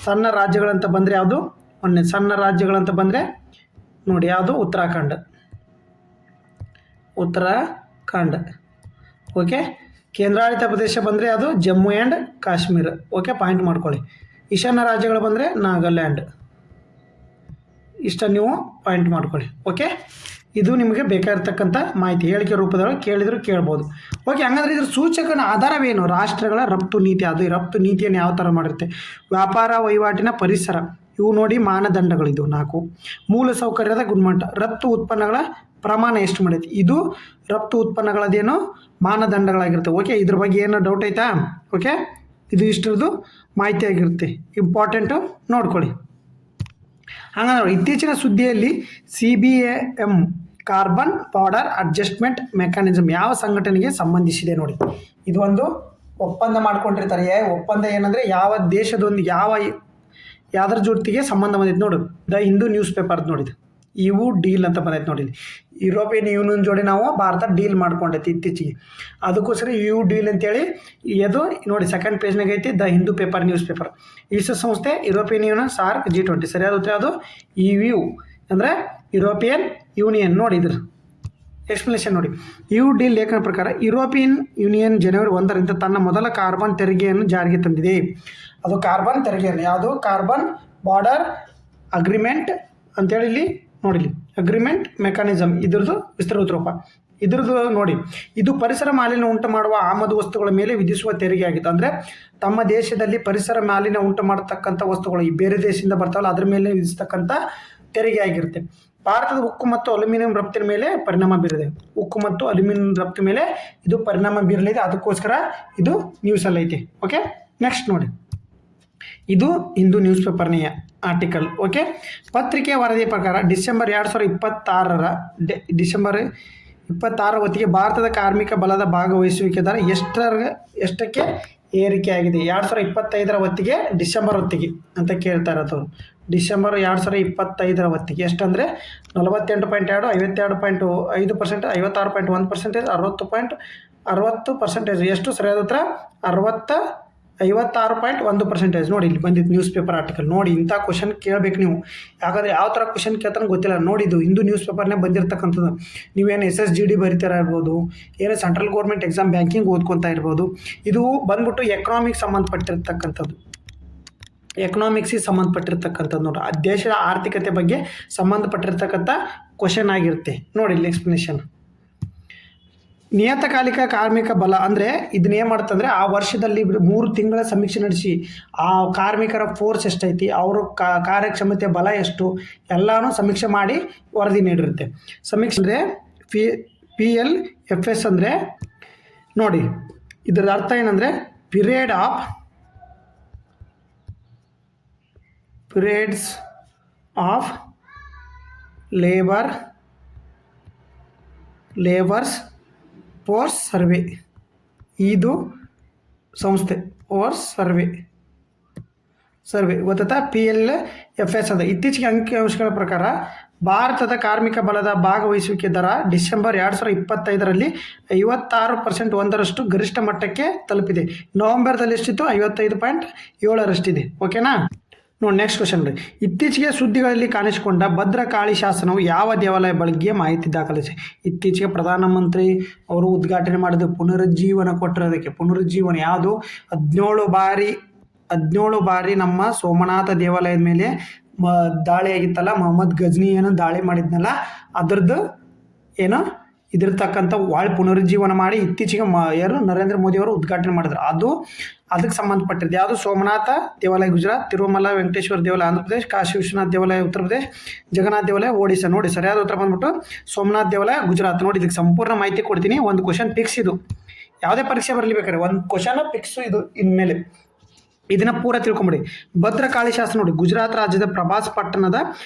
ಸಣ್ಣ ರಾಜ್ಯಗಳಂತ ಬಂದರೆ ಯಾವುದು? ಸಣ್ಣ ರಾಜ್ಯಗಳಂತ ಬಂದರೆ ನೋಡಿ ಯಾವುದು? ಉತ್ತರಾಖಂಡ. ಓಕೆ, ಕೇಂದ್ರಾಡಳಿತ ಪ್ರದೇಶ ಬಂದರೆ ಅದು Jammu and Kashmir. Okay, point ಮಾಡ್ಕೊಳ್ಳಿ. ಈಶಾನ್ಯ ರಾಜ್ಯಗಳು ಬಂದರೆ ನಾಗಾಲ್ಯಾಂಡ್. ಇಷ್ಟ ನೀವು ಪಾಯಿಂಟ್ ಮಾಡ್ಕೊಳ್ಳಿ. ಓಕೆ, ಇದು ನಿಮಗೆ ಬೇಕಾಗಿರ್ತಕ್ಕಂಥ ಮಾಹಿತಿ ಹೇಳಿಕೆ ರೂಪದೊಳಗೆ ಕೇಳಿದ್ರು ಕೇಳ್ಬೋದು. ಓಕೆ, ಹಂಗಂದ್ರೆ ಇದ್ರ ಸೂಚಕನ ಆಧಾರವೇನು? ರಾಷ್ಟ್ರಗಳ ರಫ್ತು ನೀತಿ. ಅದು ರಫ್ತು ನೀತಿಯನ್ನು ಯಾವ ಥರ ಮಾಡಿರುತ್ತೆ? ವ್ಯಾಪಾರ ವಹಿವಾಟಿನ ಪರಿಸರ, ಇವು ನೋಡಿ ಮಾನದಂಡಗಳಿದು 4. ಮೂಲಸೌಕರ್ಯದ ಗುಣಮಟ್ಟ, ರಫ್ತು ಉತ್ಪನ್ನಗಳ ಪ್ರಮಾಣ ಎಷ್ಟು ಮಾಡೈತಿ, ಇದು ರಫ್ತು ಉತ್ಪನ್ನಗಳದೇನು ಮಾನದಂಡಗಳಾಗಿರುತ್ತೆ. ಓಕೆ, ಇದ್ರ ಬಗ್ಗೆ ಏನೋ ಡೌಟ್ ಐತಾ? ಓಕೆ, ಇದು ಇಷ್ಟರದ್ದು ಮಾಹಿತಿ ಆಗಿರುತ್ತೆ. ಇಂಪಾರ್ಟೆಂಟು ನೋಡ್ಕೊಳ್ಳಿ. ಹಾಗಾದ್ರೆ ಇತ್ತೀಚಿನ ಸುದ್ದಿಯಲ್ಲಿ CBAM carbon border adjustment mechanism ಯಾವ ಸಂಘಟನೆಗೆ ಸಂಬಂಧಿಸಿದೆ? ನೋಡಿ ಇದು ಒಂದು ಒಪ್ಪಂದ ಮಾಡ್ಕೊಂಡಿರ್ತಾರೆ. ಒಪ್ಪಂದ ಏನಂದರೆ ಯಾವ ದೇಶದೊಂದಿಗೆ ಯಾವ್ದ್ರ ಜೊತೆಗೆ ಸಂಬಂಧ ಬಂದೈತೆ ನೋಡು. ದ ಹಿಂದೂ ನ್ಯೂಸ್ ಪೇಪರ್ ನೋಡಿದ್ದು ಇವು ಡೀಲ್ ಅಂತ ಬಂದೈತೆ ನೋಡಿ. ಯುರೋಪಿಯನ್ ಯೂನಿಯನ್ ಜೋಡಿ ನಾವು ಭಾರತ ಡೀಲ್ ಮಾಡ್ಕೊಂಡೈತಿ ಇತ್ತೀಚೆಗೆ, ಅದಕ್ಕೋಸ್ಕರ ಡೀಲ್ ಅಂತೇಳಿ ಇದು ನೋಡಿ ಸೆಕೆಂಡ್ ಪೇಜ್ನಾಗ ಐತಿ. The Hindu paper news paper. ವಿಶ್ವಸಂಸ್ಥೆ, ಯುರೋಪಿಯನ್ ಯೂನಿಯನ್, ಸಾರ್ಕ್, G20. ಸರಿಯಾದ ಉತ್ತರ ಅದು EU ಅಂದರೆ ಯುರೋಪಿಯನ್ ಯೂನಿಯನ್. ನೋಡಿ ಇದ್ರ ಎಕ್ಸ್ಪ್ಲನೇಷನ್ ನೋಡಿ. ಡೀಲ್ ಲೇಖನ ಪ್ರಕಾರ ಯುರೋಪಿಯನ್ ಯೂನಿಯನ್ ಜನವರಿ 1ರಿಂದ ತನ್ನ ಮೊದಲ ಕಾರ್ಬನ್ ತೆರಿಗೆಯನ್ನು ಜಾರಿಗೆ ತಂದಿದೆ. ಅದು ಕಾರ್ಬನ್ ತೆರಿಗೆಯನ್ನು ಯಾವುದು? ಕಾರ್ಬನ್ ಬಾರ್ಡರ್ ಅಗ್ರಿಮೆಂಟ್ ಅಂತೇಳಿ ಇಲ್ಲಿ ನೋಡಿಲಿ, ಅಗ್ರಿಮೆಂಟ್ ಮೆಕ್ಯಾನಿಸಮ್ ಇದ್ರದ್ದು ವಿಸ್ತೃತ ರೂಪ. ಇದ್ರದ್ದು ನೋಡಿ, ಇದು ಪರಿಸರ ಮಾಲಿನ್ಯ ಉಂಟು ಮಾಡುವ ಆಮದು ವಸ್ತುಗಳ ಮೇಲೆ ವಿಧಿಸುವ ತೆರಿಗೆ ಆಗಿತ್ತು. ಅಂದರೆ ತಮ್ಮ ದೇಶದಲ್ಲಿ ಪರಿಸರ ಮಾಲಿನ್ಯ ಉಂಟು ಮಾಡತಕ್ಕಂಥ ವಸ್ತುಗಳು ಈ ಬೇರೆ ದೇಶದಿಂದ ಬರ್ತಾವಲ್ಲ ಅದ್ರ ಮೇಲೆ ವಿಧಿಸ್ತಕ್ಕಂಥ ತೆರಿಗೆ ಆಗಿರುತ್ತೆ. ಭಾರತದ ಉಕ್ಕು ಮತ್ತು ಅಲ್ಯೂಮಿನಿಯಂ ರಫ್ತಿನ ಮೇಲೆ ಪರಿಣಾಮ ಬೀರಿದೆ. ಉಕ್ಕು ಮತ್ತು ಅಲ್ಯೂಮಿನಿಯಂ ರಫ್ತು ಮೇಲೆ ಇದು ಪರಿಣಾಮ ಬೀರಲಿದೆ, ಅದಕ್ಕೋಸ್ಕರ ಇದು ನ್ಯೂಸಲ್ಲಿ ಐತೆ. ಓಕೆ, ನೆಕ್ಸ್ಟ್ ನೋಡಿ, ಇದು ಹಿಂದೂ ನ್ಯೂಸ್ ಪೇಪರ್ನೆಯ ಆರ್ಟಿಕಲ್. ಓಕೆ, ಪತ್ರಿಕೆಯ ವರದಿಯ ಪ್ರಕಾರ ಡಿಸೆಂಬರ್ 2026 ಹೊತ್ತಿಗೆ ಭಾರತದ ಕಾರ್ಮಿಕ ಬಲದ ಭಾಗವಹಿಸುವಿಕೆ ದರ ಎಷ್ಟಕ್ಕೆ ಏರಿಕೆಯಾಗಿದೆ? 2025 ಹೊತ್ತಿಗೆ, ಡಿಸೆಂಬರ್ ಹೊತ್ತಿಗೆ ಅಂತ ಕೇಳ್ತಾ ಇರೋದು. ಡಿಸೆಂಬರ್ 2025 ಹೊತ್ತಿಗೆ ಎಷ್ಟಂದರೆ 48.2, 52.5%, 56.1%, 60%. ಎಷ್ಟು ಸರಿಯಾದ ಉತ್ತರ? 56.1%. ನೋಡಿ ಇಲ್ಲಿ ಬಂದಿದ್ದು ನ್ಯೂಸ್ ಪೇಪರ್ ಆರ್ಟಿಕಲ್. ನೋಡಿ ಇಂಥ ಕ್ವಶನ್ ಕೇಳಬೇಕು ನೀವು, ಯಾಕಂದರೆ ಯಾವ ಥರ ಕ್ವಶನ್ ಕೇಳ್ತಾನೆ ಗೊತ್ತಿಲ್ಲ. ನೋಡಿ ಇದು ಹಿಂದೂ ನ್ಯೂಸ್ ಪೇಪರ್ನೇ ಬಂದಿರತಕ್ಕಂಥದ್ದು. ನೀವೇನು SSGD ಬರಿತಾರ ಇರ್ಬೋದು, ಏನೋ ಸೆಂಟ್ರಲ್ ಗೌರ್ಮೆಂಟ್ ಎಕ್ಸಾಮ್ ಬ್ಯಾಂಕಿಂಗ್ ಓದ್ಕೊತಾ ಇರ್ಬೋದು. ಇದು ಬಂದ್ಬಿಟ್ಟು ಎಕನಾಮಿಕ್ ಸಂಬಂಧಪಟ್ಟಿರ್ತಕ್ಕಂಥದ್ದು. ಎಕನಾಮಿಕ್ಸಿಗೆ ಸಂಬಂಧಪಟ್ಟಿರ್ತಕ್ಕಂಥದ್ದು ನೋಡಿ, ದೇಶದ ಆರ್ಥಿಕತೆ ಬಗ್ಗೆ ಸಂಬಂಧಪಟ್ಟಿರ್ತಕ್ಕಂಥ ಕ್ವಶನ್ ಆಗಿರುತ್ತೆ ನೋಡಿ. ಇಲ್ಲಿ ಎಕ್ಸ್ಪ್ಲನೇಷನ್. ನಿಯತಕಾಲಿಕ ಕಾರ್ಮಿಕ ಬಲ ಅಂದರೆ ಇದನ್ನ ಏನು ಮಾಡುತ್ತಂದರೆ ಆ ವರ್ಷದಲ್ಲಿ 3 ತಿಂಗಳ ಸಮೀಕ್ಷೆ ನಡೆಸಿ ಆ ಕಾರ್ಮಿಕರ ಫೋರ್ಸ್ ಎಷ್ಟೈತಿ, ಅವರು ಕಾರ್ಯಕ್ಷಮತೆ ಬಲ ಎಷ್ಟು ಎಲ್ಲನೂ ಸಮೀಕ್ಷೆ ಮಾಡಿ ವರದಿ ನೀಡಿರುತ್ತೆ. ಸಮೀಕ್ಷೆ ಅಂದರೆ PLFS ಅಂದರೆ ನೋಡಿ, ಇದರ ಅರ್ಥ ಏನಂದರೆ periods of labours force survey. ಇದು ಸಂಸ್ಥೆ ಫೋರ್ಸ್ ಸರ್ವೆ ಗೊತ್ತಾ. PLFS ಅಂದರೆ ಇತ್ತೀಚೆಗೆ ಅಂಕಿಅಂಶಗಳ ಪ್ರಕಾರ ಭಾರತದ ಕಾರ್ಮಿಕ ಬಲದ ಭಾಗವಹಿಸುವಿಕೆ ದರ ಡಿಸೆಂಬರ್ 2025ರಲ್ಲಿ 56% 1ರಷ್ಟು ಗರಿಷ್ಠ ಮಟ್ಟಕ್ಕೆ ತಲುಪಿದೆ. ನವೆಂಬರ್ದಲ್ಲಿ ಎಷ್ಟಿತ್ತು? 55.7ರಷ್ಟಿದೆ. ಓಕೆನಾ. ನೋಡಿ ನೆಕ್ಸ್ಟ್ ಕ್ವಶನ್. ಇತ್ತೀಚೆಗೆ ಸುದ್ದಿಗಳಲ್ಲಿ ಕಾಣಿಸಿಕೊಂಡ ಭದ್ರಕಾಳಿ ಶಾಸನವು ಯಾವ ದೇವಾಲಯ ಬಗ್ಗೆ ಮಾಹಿತಿ ದಾಖಲಿಸಿ? ಇತ್ತೀಚೆಗೆ ಪ್ರಧಾನಮಂತ್ರಿ ಅವರು ಉದ್ಘಾಟನೆ ಮಾಡಿದ ಪುನರುಜ್ಜೀವನ ಕೊಟ್ಟಿರೋದಕ್ಕೆ. ಪುನರುಜ್ಜೀವನ ಯಾವುದು? 17 ಬಾರಿ ನಮ್ಮ ಸೋಮನಾಥ ದೇವಾಲಯದ ಮೇಲೆ ದಾಳಿ ಆಗಿತ್ತಲ್ಲ, ಮೊಹಮ್ಮದ್ ಗಜ್ನಿ ಏನು ದಾಳಿ ಮಾಡಿದ್ನಲ್ಲ, ಅದರದ್ದು ಏನು ಇದಿರ್ತಕ್ಕಂಥ ಪುನರುಜ್ಜೀವನ ಮಾಡಿ ಇತ್ತೀಚೆಗೆ ಯಾರು ನರೇಂದ್ರ ಮೋದಿ ಅವರು ಉದ್ಘಾಟನೆ ಮಾಡಿದ್ರು. ಅದಕ್ಕೆ ಸಂಬಂಧಪಟ್ಟಿದ್ದು ಯಾವುದು? ಸೋಮನಾಥ ದೇವಾಲಯ ಗುಜರಾತ್, ತಿರುಮಲ ವೆಂಕಟೇಶ್ವರ ದೇವಾಲಯ ಆಂಧ್ರ ಪ್ರದೇಶ್, ಕಾಶಿ ವಿಶ್ವನಾಥ ದೇವಾಲಯ ಉತ್ತರ ಪ್ರದೇಶ್, ಜಗನ್ನಾಥ ದೇವಾಲಯ ಒಡಿಶಾ. ನೋಡಿ ಸರಿಯಾದ ಉತ್ತರ ಬಂದ್ಬಿಟ್ಟು ಸೋಮನಾಥ ದೇವಾಲಯ ಗುಜರಾತ್. ನೋಡಿ ಇದಕ್ಕೆ ಸಂಪೂರ್ಣ ಮಾಹಿತಿ ಕೊಡ್ತೀನಿ. ಒಂದು ಕ್ವಶನ್ ಫಿಕ್ಸ್ ಇದು, ಯಾವುದೇ ಪರೀಕ್ಷೆ ಬರಲಿ ಬೇಕಾದ್ರೆ ಒಂದು ಕ್ವಶನ್ ಫಿಕ್ಸು ಇದು. ಇನ್ಮೇಲೆ ಇದನ್ನ ಪೂರ ತಿಳ್ಕೊಂಬಿಡಿ. ಭದ್ರಕಾಳಿ ಶಾಸನ ನೋಡಿ, ಗುಜರಾತ್ ರಾಜ್ಯದ ಪ್ರಭಾಸ್ ಪಟ್ಟಣದ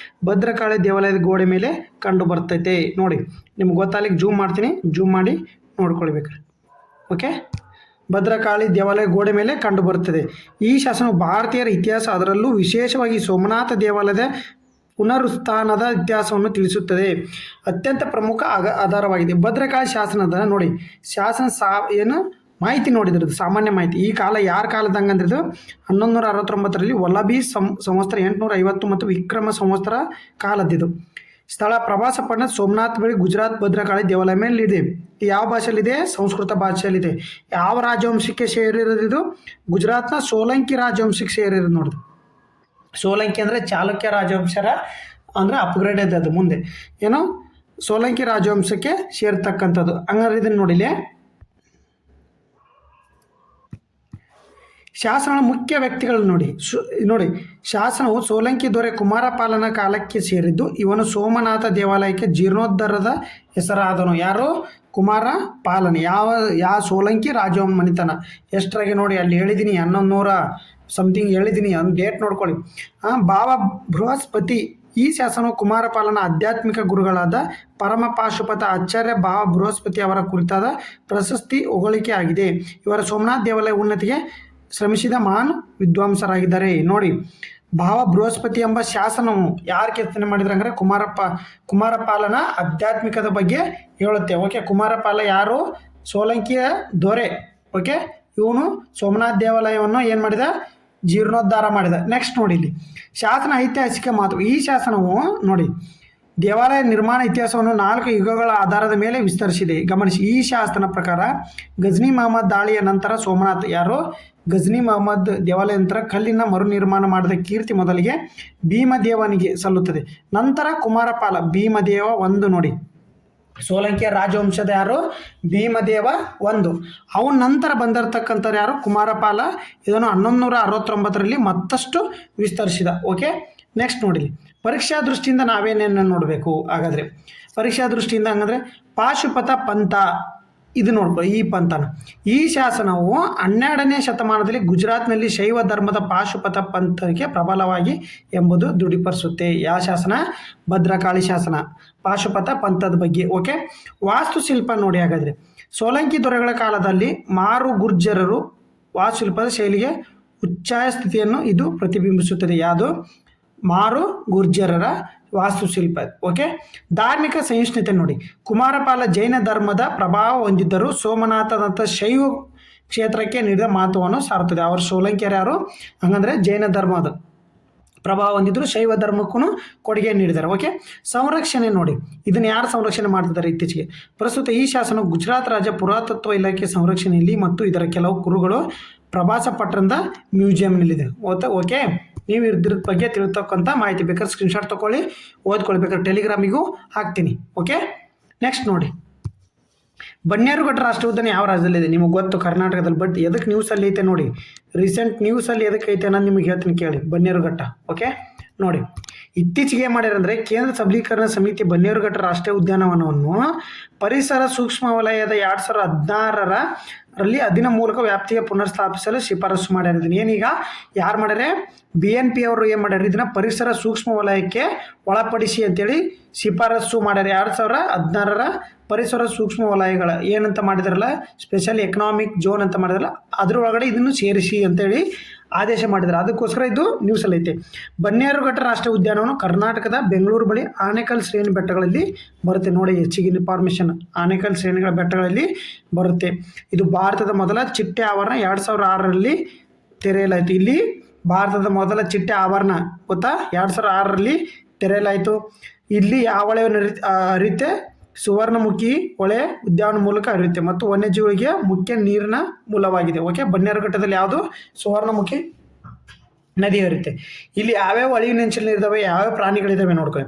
ಭದ್ರಕಾಳಿ ದೇವಾಲಯದ ಗೋಡೆ ಮೇಲೆ ಕಂಡು ಬರ್ತೈತೆ. ನೋಡಿ ನಿಮ್ಗೆ ಗೊತ್ತಾಗಲಿಕ್ಕೆ ಜೂಮ್ ಮಾಡ್ತೀನಿ, ಜೂಮ್ ಮಾಡಿ ನೋಡ್ಕೊಳ್ಬೇಕ್ರಿ. ಓಕೆ, ಭದ್ರಕಾಳಿ ದೇವಾಲಯ ಗೋಡೆ ಮೇಲೆ ಕಂಡು ಬರುತ್ತದೆ. ಈ ಶಾಸನವು ಭಾರತೀಯರ ಇತಿಹಾಸ, ಅದರಲ್ಲೂ ವಿಶೇಷವಾಗಿ ಸೋಮನಾಥ ದೇವಾಲಯದ ಪುನರುತ್ಥಾನದ ಇತಿಹಾಸವನ್ನು ತಿಳಿಸುತ್ತದೆ. ಅತ್ಯಂತ ಪ್ರಮುಖ ಆಧಾರವಾಗಿದೆ. ಭದ್ರಕಾಳಿ ಶಾಸನದ ನೋಡಿ, ಶಾಸನ ಏನು ಮಾಹಿತಿ ನೋಡಿದ್ರದ್ದು ಸಾಮಾನ್ಯ ಮಾಹಿತಿ. ಈ ಕಾಲ ಯಾರ ಕಾಲದಂಗೆ ಅಂದ್ರದ್ದು 1169ರಲ್ಲಿ ವಲ್ಲಭಿ ಸಂವತ್ಸರ 850 ಮತ್ತು ವಿಕ್ರಮ ಸಂವತ್ಸರ ಕಾಲದ್ದಿದು. ಸ್ಥಳ ಪ್ರವಾಸ ಪಟ್ಟಣ ಸೋಮನಾಥ್ ಬಳಿ ಗುಜರಾತ್ ಭದ್ರಕಾಳಿ ದೇವಾಲಯ ಮೇಲೆ ಇದೆ. ಯಾವ ಭಾಷೆಯಲ್ಲಿದೆ? ಸಂಸ್ಕೃತ ಭಾಷೆಯಲ್ಲಿದೆ. ಯಾವ ರಾಜವಂಶಕ್ಕೆ ಸೇರಿರೋದು? ಗುಜರಾತ್ನ ಸೋಲಂಕಿ ರಾಜವಂಶಕ್ಕೆ ಸೇರಿರೋದು. ನೋಡಿದ್ರು, ಸೋಲಂಕಿ ಅಂದರೆ ಚಾಲುಕ್ಯ ರಾಜವಂಶರ ಅಂದರೆ ಅಪ್ಗ್ರೇಡ್ ಇದೆ ಅದು ಮುಂದೆ ಏನೋ ಸೋಲಂಕಿ ರಾಜವಂಶಕ್ಕೆ ಸೇರ್ತಕ್ಕಂಥದ್ದು. ಹಂಗಾದ್ರೆ ಇದನ್ನು ನೋಡಿಲೆ ಶಾಸನಗಳ ಮುಖ್ಯ ವ್ಯಕ್ತಿಗಳು ನೋಡಿ ಶಾಸನವು ಸೋಲಂಕಿ ದೊರೆ ಕುಮಾರಪಾಲನ ಕಾಲಕ್ಕೆ ಸೇರಿದ್ದು. ಇವನು ಸೋಮನಾಥ ದೇವಾಲಯಕ್ಕೆ ಜೀರ್ಣೋದ್ಧಾರದ ಹೆಸರಾದನು. ಯಾರು? ಕುಮಾರಪಾಲನ. ಯಾವ ಸೋಲಂಕಿ ರಾಜಮನೆತನ. ಎಷ್ಟರಾಗೆ ನೋಡಿ ಅಲ್ಲಿ ಹೇಳಿದ್ದೀನಿ, 1100 ಸಮಥಿಂಗ್ ಹೇಳಿದ್ದೀನಿ, ಒಂದು ಡೇಟ್ ನೋಡ್ಕೊಳ್ಳಿ. ಭಾವ ಬೃಹಸ್ಪತಿ. ಈ ಶಾಸನವು ಕುಮಾರಪಾಲನ ಆಧ್ಯಾತ್ಮಿಕ ಗುರುಗಳಾದ ಪರಮ ಪಾಶುಪತ ಆಚಾರ್ಯ ಭಾವ ಬೃಹಸ್ಪತಿ ಅವರ ಕುರಿತಾದ ಪ್ರಶಸ್ತಿ ಹೊಗಳಿಕೆ ಆಗಿದೆ. ಇವರ ಸೋಮನಾಥ ದೇವಾಲಯ ಉನ್ನತಿಗೆ ಶ್ರಮಿಸಿದ ಮಹಾನ್ ವಿದ್ವಾಂಸರಾಗಿದ್ದಾರೆ. ನೋಡಿ, ಭಾವ ಬೃಹಸ್ಪತಿ ಎಂಬ ಶಾಸನವು ಯಾರು ಕೆತ್ತನೆ ಮಾಡಿದ್ರೆ ಅಂದರೆ ಕುಮಾರಪಾಲನ ಆಧ್ಯಾತ್ಮಿಕದ ಬಗ್ಗೆ ಹೇಳುತ್ತೆ. ಓಕೆ, ಕುಮಾರಪಾಲ ಯಾರು? ಸೋಲಂಕಿಯ ದೊರೆ. ಓಕೆ, ಇವನು ಸೋಮನಾಥ ದೇವಾಲಯವನ್ನು ಏನು ಮಾಡಿದ? ಜೀರ್ಣೋದ್ಧಾರ ಮಾಡಿದ. ನೆಕ್ಸ್ಟ್ ನೋಡಿ ಇಲ್ಲಿ ಶಾಸನ ಐತಿಹಾಸಿಕ ಮಾತು. ಈ ಶಾಸನವು ನೋಡಿ ದೇವಾಲಯ ನಿರ್ಮಾಣ ಇತಿಹಾಸವನ್ನು 4 ಯುಗಗಳ ಆಧಾರದ ಮೇಲೆ ವಿಸ್ತರಿಸಿದೆ. ಗಮನಿಸಿ, ಈ ಶಾಸನ ಪ್ರಕಾರ ಗಜ್ನಿ ಮಹಮ್ಮದ್ ದಾಳಿಯ ನಂತರ ಸೋಮನಾಥ ಯಾರು? ಗಜ್ನಿ ಮಹಮ್ಮದ್ ದೇವಾಲಯ ನಂತರ ಕಲ್ಲಿನ ಮರು ನಿರ್ಮಾಣ ಮಾಡಿದ ಕೀರ್ತಿ ಮೊದಲಿಗೆ ಭೀಮದೇವನಿಗೆ ಸಲ್ಲುತ್ತದೆ. ನಂತರ ಕುಮಾರಪಾಲ ಭೀಮದೇವ 1 ನೋಡಿ, ಸೋಲಂಕಿಯ ರಾಜವಂಶದ ಯಾರು? ಭೀಮದೇವ 1. ಅವನ ನಂತರ ಬಂದಿರತಕ್ಕಂಥವ್ರು ಯಾರು? ಕುಮಾರಪಾಲ. ಇದನ್ನು 1169ರಲ್ಲಿ ಮತ್ತಷ್ಟು ವಿಸ್ತರಿಸಿದ. ಓಕೆ, ನೆಕ್ಸ್ಟ್ ನೋಡಿಲಿ ಪರೀಕ್ಷಾ ದೃಷ್ಟಿಯಿಂದ ನಾವೇನೇನು ನೋಡಬೇಕು? ಹಾಗಾದರೆ ಪರೀಕ್ಷಾ ದೃಷ್ಟಿಯಿಂದ ಹಂಗಂದರೆ ಪಾಶುಪತ ಪಂಥ ಇದು ನೋಡ್ಕೊಳ್ಳಿ. ಈ ಪಂಥನ ಈ ಶಾಸನವು 12ನೇ ಶತಮಾನದಲ್ಲಿ ಗುಜರಾತ್ನಲ್ಲಿ ಶೈವ ಧರ್ಮದ ಪಾಶುಪತ ಪಂಥಕ್ಕೆ ಪ್ರಬಲವಾಗಿ ಎಂಬುದು ದೃಢಪಡಿಸುತ್ತೆ. ಯಾವ ಶಾಸನ? ಭದ್ರಕಾಳಿ ಶಾಸನ, ಪಾಶುಪತ ಪಂಥದ ಬಗ್ಗೆ. ಓಕೆ, ವಾಸ್ತುಶಿಲ್ಪ ನೋಡಿ. ಹಾಗಾದರೆ ಸೋಲಂಕಿ ದೊರೆಗಳ ಕಾಲದಲ್ಲಿ ಮಾರು ಗುರ್ಜರರು ವಾಸ್ತುಶಿಲ್ಪದ ಶೈಲಿಗೆ ಉಚ್ಚಾಯ ಸ್ಥಿತಿಯನ್ನು ಇದು ಪ್ರತಿಬಿಂಬಿಸುತ್ತದೆ. ಯಾವುದು? ಮಾರು ಗುರ್ಜರರ ವಾಸ್ತುಶಿಲ್ಪ. ಓಕೆ, ಧಾರ್ಮಿಕ ಸಹಿಷ್ಣುತೆ ನೋಡಿ. ಕುಮಾರಪಾಲ ಜೈನ ಧರ್ಮದ ಪ್ರಭಾವ ಹೊಂದಿದ್ದರೂ ಸೋಮನಾಥದಂಥ ಶೈವ ಕ್ಷೇತ್ರಕ್ಕೆ ನೀಡಿದ ಮಹತ್ವವನ್ನು ಸಾರುತ್ತದೆ. ಅವರು ಸೋಲಂಕಿಯರು ಯಾರು? ಹಂಗಂದರೆ ಜೈನ ಧರ್ಮದ ಪ್ರಭಾವ ಹೊಂದಿದ್ರು, ಶೈವ ಧರ್ಮಕ್ಕೂ ಕೊಡುಗೆ ನೀಡಿದ್ದಾರೆ. ಓಕೆ, ಸಂರಕ್ಷಣೆ ನೋಡಿ. ಇದನ್ನು ಯಾರು ಸಂರಕ್ಷಣೆ ಮಾಡ್ತಿದ್ದಾರೆ ಇತ್ತೀಚೆಗೆ? ಪ್ರಸ್ತುತ ಈ ಶಾಸನ ಗುಜರಾತ್ ರಾಜ್ಯ ಪುರಾತತ್ವ ಇಲಾಖೆ ಸಂರಕ್ಷಣೆಯಲ್ಲಿ ಮತ್ತು ಇದರ ಕೆಲವು ಕುರುಗಳು ಪ್ರವಾಸ ಪಟ್ಟಣದ ಮ್ಯೂಸಿಯಂನಲ್ಲಿದೆ. ಓಕೆ, ನೀವು ಇದ್ರ ಬಗ್ಗೆ ತಿಳ್ತಕ್ಕಂಥ ಮಾಹಿತಿ ಬೇಕಾದ್ರೆ ಸ್ಕ್ರೀನ್ಶಾಟ್ ತೊಗೊಳ್ಳಿ, ಓದ್ಕೊಳ್ಳಿ, ಬೇಕಾದ್ರೆ ಟೆಲಿಗ್ರಾಮಿಗೂ ಹಾಕ್ತೀನಿ. ಓಕೆ, ನೆಕ್ಸ್ಟ್ ನೋಡಿ, ಬನ್ನೇರುಘಟ್ಟ ರಾಷ್ಟ್ರೀಯ ಉದ್ಯಾನ ಯಾವ ರಾಜ್ಯದಲ್ಲಿದೆ? ನಿಮಗೆ ಗೊತ್ತು ಕರ್ನಾಟಕದಲ್ಲಿ, ಬಟ್ ಎದಕ್ಕೆ ನ್ಯೂಸಲ್ಲಿ ಐತೆ ನೋಡಿ, ರೀಸೆಂಟ್ ನ್ಯೂಸಲ್ಲಿ ಎದಕ್ಕೆ ಐತೆ ಅನ್ನೋದು ನಿಮಗೆ ಹೇಳ್ತೀನಿ ಕೇಳಿ. ಬನ್ನೇರುಘಟ್ಟ ಓಕೆ ನೋಡಿ, ಇತ್ತೀಚೆಗೆ ಏನು ಮಾಡ್ಯಾರಂದರೆ ಕೇಂದ್ರ ಸಬಲೀಕರಣ ಸಮಿತಿ ಬನ್ನೇರುಘಟ್ಟ ರಾಷ್ಟ್ರೀಯ ಉದ್ಯಾನವನವನ್ನು ಪರಿಸರ ಸೂಕ್ಷ್ಮ ವಲಯದ 2016ರಲ್ಲಿ ಅಧೀನ ಮೂಲಕ ವ್ಯಾಪ್ತಿಯ ಪುನರ್ಸ್ಥಾಪಿಸಲು ಶಿಫಾರಸು ಮಾಡ್ಯಾರ. ಏನೀಗ ಯಾರು ಮಾಡ್ಯಾರೆ? BNP ಅವರು ಏನು ಮಾಡ್ಯಾರ? ಇದನ್ನು ಪರಿಸರ ಸೂಕ್ಷ್ಮ ವಲಯಕ್ಕೆ ಒಳಪಡಿಸಿ ಅಂತೇಳಿ ಶಿಫಾರಸು ಮಾಡ್ಯಾರ. 2016ರ ಪರಿಸರ ಸೂಕ್ಷ್ಮ ವಲಯಗಳ ಏನಂತ ಮಾಡಿದಾರಲ್ಲ, ಸ್ಪೆಷಲ್ ಎಕನಾಮಿಕ್ ಝೋನ್ ಅಂತ ಮಾಡಿದಾರಲ್ಲ, ಅದರೊಳಗಡೆ ಇದನ್ನು ಸೇರಿಸಿ ಅಂತೇಳಿ ಆದೇಶ ಮಾಡಿದ್ದಾರೆ. ಅದಕ್ಕೋಸ್ಕರ ಇದು ನ್ಯೂಸಲ್ಲಿ ಐತೆ. ಬನ್ನೇರುಘಟ್ಟ ರಾಷ್ಟ್ರೀಯ ಉದ್ಯಾನವನ್ನು ಕರ್ನಾಟಕದ ಬೆಂಗಳೂರು ಬಳಿ ಆನೇಕಲ್ ಶ್ರೇಣಿ ಬೆಟ್ಟಗಳಲ್ಲಿ ಬರುತ್ತೆ. ನೋಡಿ, ಹೆಚ್ಚಿಗೆ ಇನ್ಫಾರ್ಮೇಷನ್ ಆನೇಕಲ್ ಶ್ರೇಣಿಗಳ ಬೆಟ್ಟಗಳಲ್ಲಿ ಬರುತ್ತೆ. ಇದು ಭಾರತದ ಮೊದಲ ಚಿಟ್ಟೆ ಆವರಣ 2006ರಲ್ಲಿ ತೆರೆಯಲಾಯಿತು. ಇಲ್ಲಿ ಭಾರತದ ಮೊದಲ ಚಿಟ್ಟೆ ಆವರಣ ಗೊತ್ತಾ, 2006ರಲ್ಲಿ ತೆರೆಯಲಾಯಿತು. ಇಲ್ಲಿ ಯಾವ ಹೊಳೆ ಹರಿಯುತ್ತೆ? ಸುವರ್ಣಮುಖಿ ಹೊಳೆ ಉದ್ಯಾನ ಮೂಲಕ ಹರಿಯುತ್ತೆ ಮತ್ತು ವನ್ಯಜೀವಿಗಳಿಗೆ ಮುಖ್ಯ ನೀರಿನ ಮೂಲವಾಗಿದೆ. ಓಕೆ, ಬನ್ನೇರುಘಟ್ಟದಲ್ಲಿ ಯಾವುದು? ಸುವರ್ಣಮುಖಿ ನದಿ ಹರಿಯುತ್ತೆ. ಇಲ್ಲಿ ಯಾವ್ಯಾವ ಅಳಿವಿನಂಚಿನಲ್ಲಿದ್ದಾವೆ, ಯಾವ್ಯಾವ ಪ್ರಾಣಿಗಳಿದ್ದಾವೆ ನೋಡ್ಕೊಳ್ಳಿ.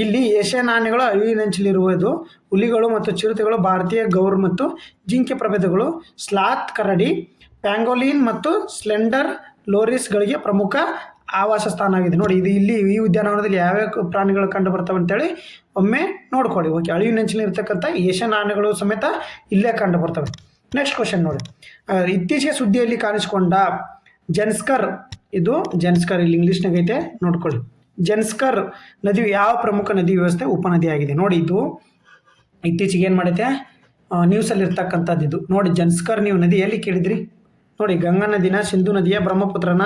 ಇಲ್ಲಿ ಏಷ್ಯನ್ ಆನೆಗಳು ಅಳಿವಿನಂಚಿನಲ್ಲಿರುವುದು, ಹುಲಿಗಳು ಮತ್ತು ಚಿರತೆಗಳು, ಭಾರತೀಯ ಗೌರ್ ಮತ್ತು ಜಿಂಕೆ ಪ್ರಭೇದಗಳು, ಸ್ಲಾತ್ ಕರಡಿ, ಪ್ಯಾಂಗೋಲಿನ್ ಮತ್ತು ಸ್ಲೆಂಡರ್ ಲೋರಿಸ್ಗಳಿಗೆ ಪ್ರಮುಖ ಆವಾಸ ಸ್ಥಾನ ಆಗಿದೆ. ನೋಡಿ, ಇದು ಇಲ್ಲಿ ಈ ಉದ್ಯಾನವನದಲ್ಲಿ ಯಾವ್ಯಾವ ಪ್ರಾಣಿಗಳು ಕಂಡು ಬರ್ತವೆ ಅಂತೇಳಿ ಒಮ್ಮೆ ನೋಡ್ಕೊಳ್ಳಿ. ಓಕೆ, ಅಳಿವಿನಂಚಿನಲ್ಲಿರ್ತಕ್ಕಂಥ ಏಷ್ಯನ್ ಆನೆಗಳು ಸಮೇತ ಇಲ್ಲೇ ಕಂಡು ಬರ್ತವೆ. ನೆಕ್ಸ್ಟ್ ಕ್ವಶನ್ ನೋಡಿ, ಇತ್ತೀಚೆಗೆ ಸುದ್ದಿಯಲ್ಲಿ ಕಾಣಿಸಿಕೊಂಡ ಜನ್ಸ್ಕರ್, ಇದು ಜನ್ಸ್ಕರ್ ಇಲ್ಲಿ ಇಂಗ್ಲೀಷ್ನಾಗ ಐತೆ ನೋಡ್ಕೊಳ್ಳಿ. ಜನ್ಸ್ಕರ್ ನದಿಯು ಯಾವ ಪ್ರಮುಖ ನದಿ ವ್ಯವಸ್ಥೆ ಉಪನದಿ ಆಗಿದೆ? ನೋಡಿ, ಇದು ಇತ್ತೀಚೆಗೆ ಏನು ಮಾಡೈತೆ ನ್ಯೂಸಲ್ಲಿ ಇರ್ತಕ್ಕಂಥದ್ದು ಇದು. ನೋಡಿ, ಜನ್ಸ್ಕರ್ ನೀವು ನದಿ ಎಲ್ಲಿ ಕೇಳಿದ್ರಿ? ನೋಡಿ, ಗಂಗಾ ನದಿನ, ಸಿಂಧು ನದಿಯ, ಬ್ರಹ್ಮಪುತ್ರನ,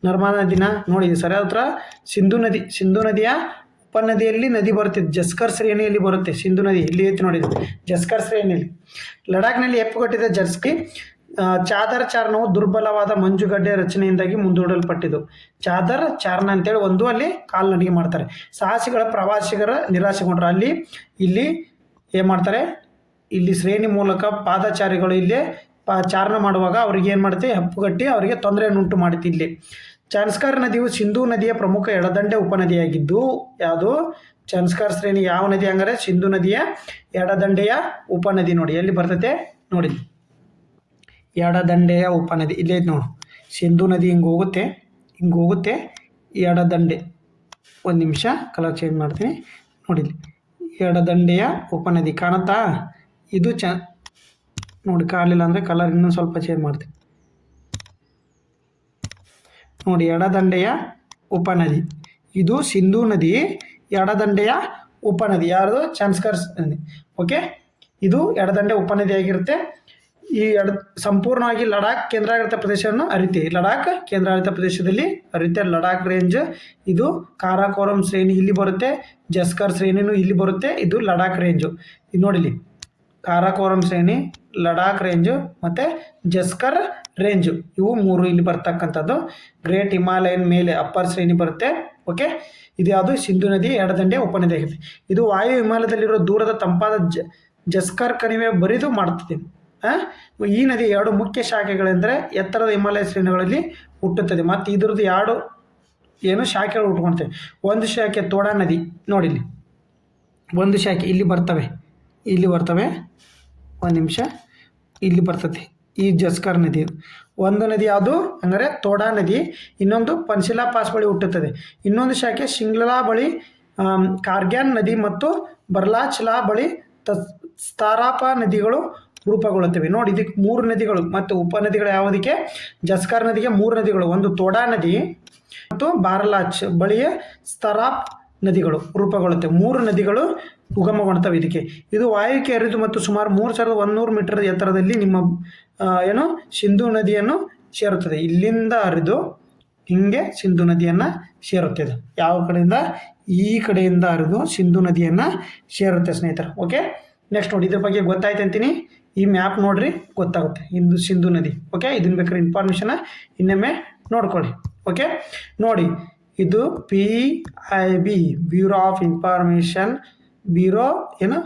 ನರ್ಮದಾ ನದಿನ? ನೋಡಿ, ಸರಿಯಾದ ಉತ್ತರ ಸಿಂಧು ನದಿ. ಸಿಂಧು ನದಿಯ ಉಪನದಿಯಲ್ಲಿ ನದಿ ಬರುತ್ತೆ, ಜಸ್ಕರ್ ಶ್ರೇಣಿಯಲ್ಲಿ ಬರುತ್ತೆ. ಸಿಂಧು ನದಿ ಇಲ್ಲಿ ಐತಿ ನೋಡಿ, ಜಸ್ಕರ್ ಶ್ರೇಣಿಯಲ್ಲಿ. ಲಡಾಖ್ನಲ್ಲಿ ಹೆಪ್ಪುಗಟ್ಟಿದ ಜರ್ಸ್ಕಿ ಚಾದರ್ ಚಾರಣವು ದುರ್ಬಲವಾದ ಮಂಜುಗಡ್ಡೆ ರಚನೆಯಿಂದಾಗಿ ಮುಂದೂಡಲ್ಪಟ್ಟಿದ್ದು. ಚಾದರ್ ಚಾರಣ ಅಂತೇಳಿ ಒಂದು ಅಲ್ಲಿ ಕಾಲ್ನಡಿಗೆ ಮಾಡ್ತಾರೆ. ಸಾಹಸಿಗಳ ಪ್ರವಾಸಿಗರ ನಿರಾಶೆಗೊಂಡ್ರು. ಅಲ್ಲಿ ಇಲ್ಲಿ ಏನು ಮಾಡ್ತಾರೆ? ಇಲ್ಲಿ ಶ್ರೇಣಿ ಮೂಲಕ ಪಾದಚಾರಿಗಳು ಇಲ್ಲೇ ಚಾರಣ ಮಾಡುವಾಗ ಅವ್ರಿಗೆ ಏನು ಮಾಡುತ್ತೆ? ಹೆಪ್ಪುಗಟ್ಟಿ ಅವರಿಗೆ ತೊಂದರೆಯನ್ನುಂಟು ಮಾಡುತ್ತೆ. ಇಲ್ಲಿ ಜನ್ಸ್ಕರ್ ನದಿಯು ಸಿಂಧೂ ನದಿಯ ಪ್ರಮುಖ ಎಡದಂಡೆ ಉಪನದಿಯಾಗಿದ್ದು, ಯಾವುದು? ಜನ್ಸ್ಕರ್ ಶ್ರೇಣಿ ಯಾವ ನದಿ ಹಂಗಾರೆ? ಸಿಂಧು ನದಿಯ ಎಡದಂಡೆಯ ಉಪನದಿ. ನೋಡಿ, ಎಲ್ಲಿ ಬರ್ತೈತೆ ನೋಡಿ, ಎಡದಂಡೆಯ ಉಪನದಿ ಇಲ್ಲೇ ಐತೆ ನೋಡಿ. ಸಿಂಧು ನದಿ ಹಿಂಗೆ ಹೋಗುತ್ತೆ ಎಡದಂಡೆ. ಒಂದು ನಿಮಿಷ ಕಲರ್ ಚೇಂಜ್ ಮಾಡ್ತೀನಿ ನೋಡಿ, ಎಡದಂಡೆಯ ಉಪನದಿ ಕಾಣುತ್ತಾ? ಇದು ನೋಡಿ, ಕಾಣಲಿಲ್ಲ ಅಂದರೆ ಕಲರ್ ಇನ್ನೂ ಸ್ವಲ್ಪ ಚೇಂಜ್ ಮಾಡ್ತೀನಿ ನೋಡಿ. ಎಡದಂಡೆಯ ಉಪನದಿ ಇದು ಸಿಂಧೂ ನದಿ, ಎಡದಂಡೆಯ ಉಪನದಿ ಯಾವುದು? ಜನ್ಸ್ಕರ್ ನದಿ. ಓಕೆ, ಇದು ಎಡದಂಡೆ ಉಪನದಿ ಆಗಿರುತ್ತೆ. ಈ ಸಂಪೂರ್ಣವಾಗಿ ಲಡಾಖ್ ಕೇಂದ್ರಾಡಳಿತ ಪ್ರದೇಶವನ್ನು ಹರಿತೆ. ಲಡಾಖ್ ಕೇಂದ್ರಾಡಳಿತ ಪ್ರದೇಶದಲ್ಲಿ ಹರಿತೆ. ಲಡಾಖ್ ರೇಂಜ್ ಇದು ಕಾರಾಕೋರಂ ಶ್ರೇಣಿ ಇಲ್ಲಿ ಬರುತ್ತೆ, ಜಸ್ಕರ್ ಶ್ರೇಣಿನೂ ಇಲ್ಲಿ ಬರುತ್ತೆ. ಇದು ಲಡಾಖ್ ರೇಂಜು. ಇದು ನೋಡಿಲಿ, ಕಾರಾಕೋರಂ ಶ್ರೇಣಿ, ಲಡಾಖ್ ರೇಂಜು ಮತ್ತು ಜಸ್ಕರ್ ರೇಂಜು, ಇವು ಮೂರು ಇಲ್ಲಿ ಬರ್ತಕ್ಕಂಥದ್ದು. ಗ್ರೇಟ್ ಹಿಮಾಲಯನ್ ಮೇಲೆ ಅಪ್ಪರ್ ಶ್ರೇಣಿ ಬರುತ್ತೆ. ಓಕೆ, ಇದು ಯಾವುದು? ಸಿಂಧು ನದಿ ಎಡದಂಡೆ ಉಪನದಿ ಆಗಿದೆ. ಇದು ವಾಯು ಹಿಮಾಲಯದಲ್ಲಿರೋ ದೂರದ ತಂಪಾದ ಜಸ್ಕರ್ ಕಣಿವೆ ಬರಿದು ಮಾಡುತ್ತದೆ. ಈ ನದಿ ಎರಡು ಮುಖ್ಯ ಶಾಖೆಗಳೆಂದರೆ ಎತ್ತರದ ಹಿಮಾಲಯ ಶ್ರೇಣಿಗಳಲ್ಲಿ ಹುಟ್ಟುತ್ತದೆ ಮತ್ತು ಇದ್ರದ್ದು ಎರಡು ಏನು ಶಾಖೆಗಳು ಹುಟ್ಕೊಳ್ತವೆ. ಒಂದು ಶಾಖೆ ತೋಡಾ ನದಿ ನೋಡಿ, ಇಲ್ಲಿ ಒಂದು ಶಾಖೆ ಇಲ್ಲಿ ಬರ್ತವೆ, ಒಂದು ನಿಮಿಷ, ಇಲ್ಲಿ ಬರ್ತದೆ ಈ ಜಸ್ಕರ್ ನದಿ. ಒಂದು ನದಿ ಯಾವುದು ಅಂದರೆ ತೋಡಾ ನದಿ, ಇನ್ನೊಂದು ಪನ್ಸಿಲಾ ಪಾಸ್ ಬಳಿ ಹುಟ್ಟುತ್ತದೆ. ಇನ್ನೊಂದು ಶಾಖೆ ಶಿಂಗ್ಲಾ ಬಳಿ ಕಾರ್ಗ್ಯಾನ್ ನದಿ ಮತ್ತು ಬರ್ಲಾಚ್ಲಾ ಬಳಿ ಸ್ತಾರಾಪ ನದಿಗಳು ರೂಪುಗೊಳ್ಳುತ್ತವೆ. ನೋಡಿ, ಇದಕ್ಕೆ ಮೂರು ನದಿಗಳು ಮತ್ತು ಉಪನದಿಗಳು. ಯಾವುದಕ್ಕೆ? ಜಸ್ಕರ್ ನದಿಗೆ ಮೂರು ನದಿಗಳು, ಒಂದು ತೋಡಾ ನದಿ ಮತ್ತು ಬಾರ್ಲಾಚ್ ಬಳಿಯ ಸ್ತರಾಪ್ ನದಿಗಳು ರೂಪುಗೊಳ್ಳುತ್ತವೆ. ಮೂರು ನದಿಗಳು ಉಗಮಗೊಳ್ತವೆ ಇದಕ್ಕೆ. ಇದು ವಾಯುಕ್ಕೆ ಹರಿದು ಮತ್ತು ಸುಮಾರು 3100 ಮೀಟರ್ ಎತ್ತರದಲ್ಲಿ ನಿಮ್ಮ ಏನು ಸಿಂಧೂ ನದಿಯನ್ನು ಸೇರುತ್ತದೆ. ಇಲ್ಲಿಂದ ಹರಿದು ಹಿಂಗೆ ಸಿಂಧೂ ನದಿಯನ್ನು ಸೇರುತ್ತದೆ. ಯಾವ ಕಡೆಯಿಂದ? ಈ ಕಡೆಯಿಂದ ಹರಿದು ಸಿಂಧೂ ನದಿಯನ್ನು ಸೇರುತ್ತೆ ಸ್ನೇಹಿತರೆ. ಓಕೆ, ನೆಕ್ಸ್ಟ್ ನೋಡಿ, ಇದ್ರ ಬಗ್ಗೆ ಗೊತ್ತಾಯ್ತು ಅಂತೀನಿ. ಈ ಮ್ಯಾಪ್ ನೋಡ್ರಿ, ಗೊತ್ತಾಗುತ್ತೆ ಇಂದು ಸಿಂಧೂ ನದಿ. ಓಕೆ, ಇದನ್ನ ಬೇಕಾದ್ರೆ ಇನ್ಫಾರ್ಮೇಷನ್ ಇನ್ನೊಮ್ಮೆ ನೋಡ್ಕೊಳ್ಳಿ. ಓಕೆ, ನೋಡಿ, ಇದು PIB bureau of information, bureau ಏನು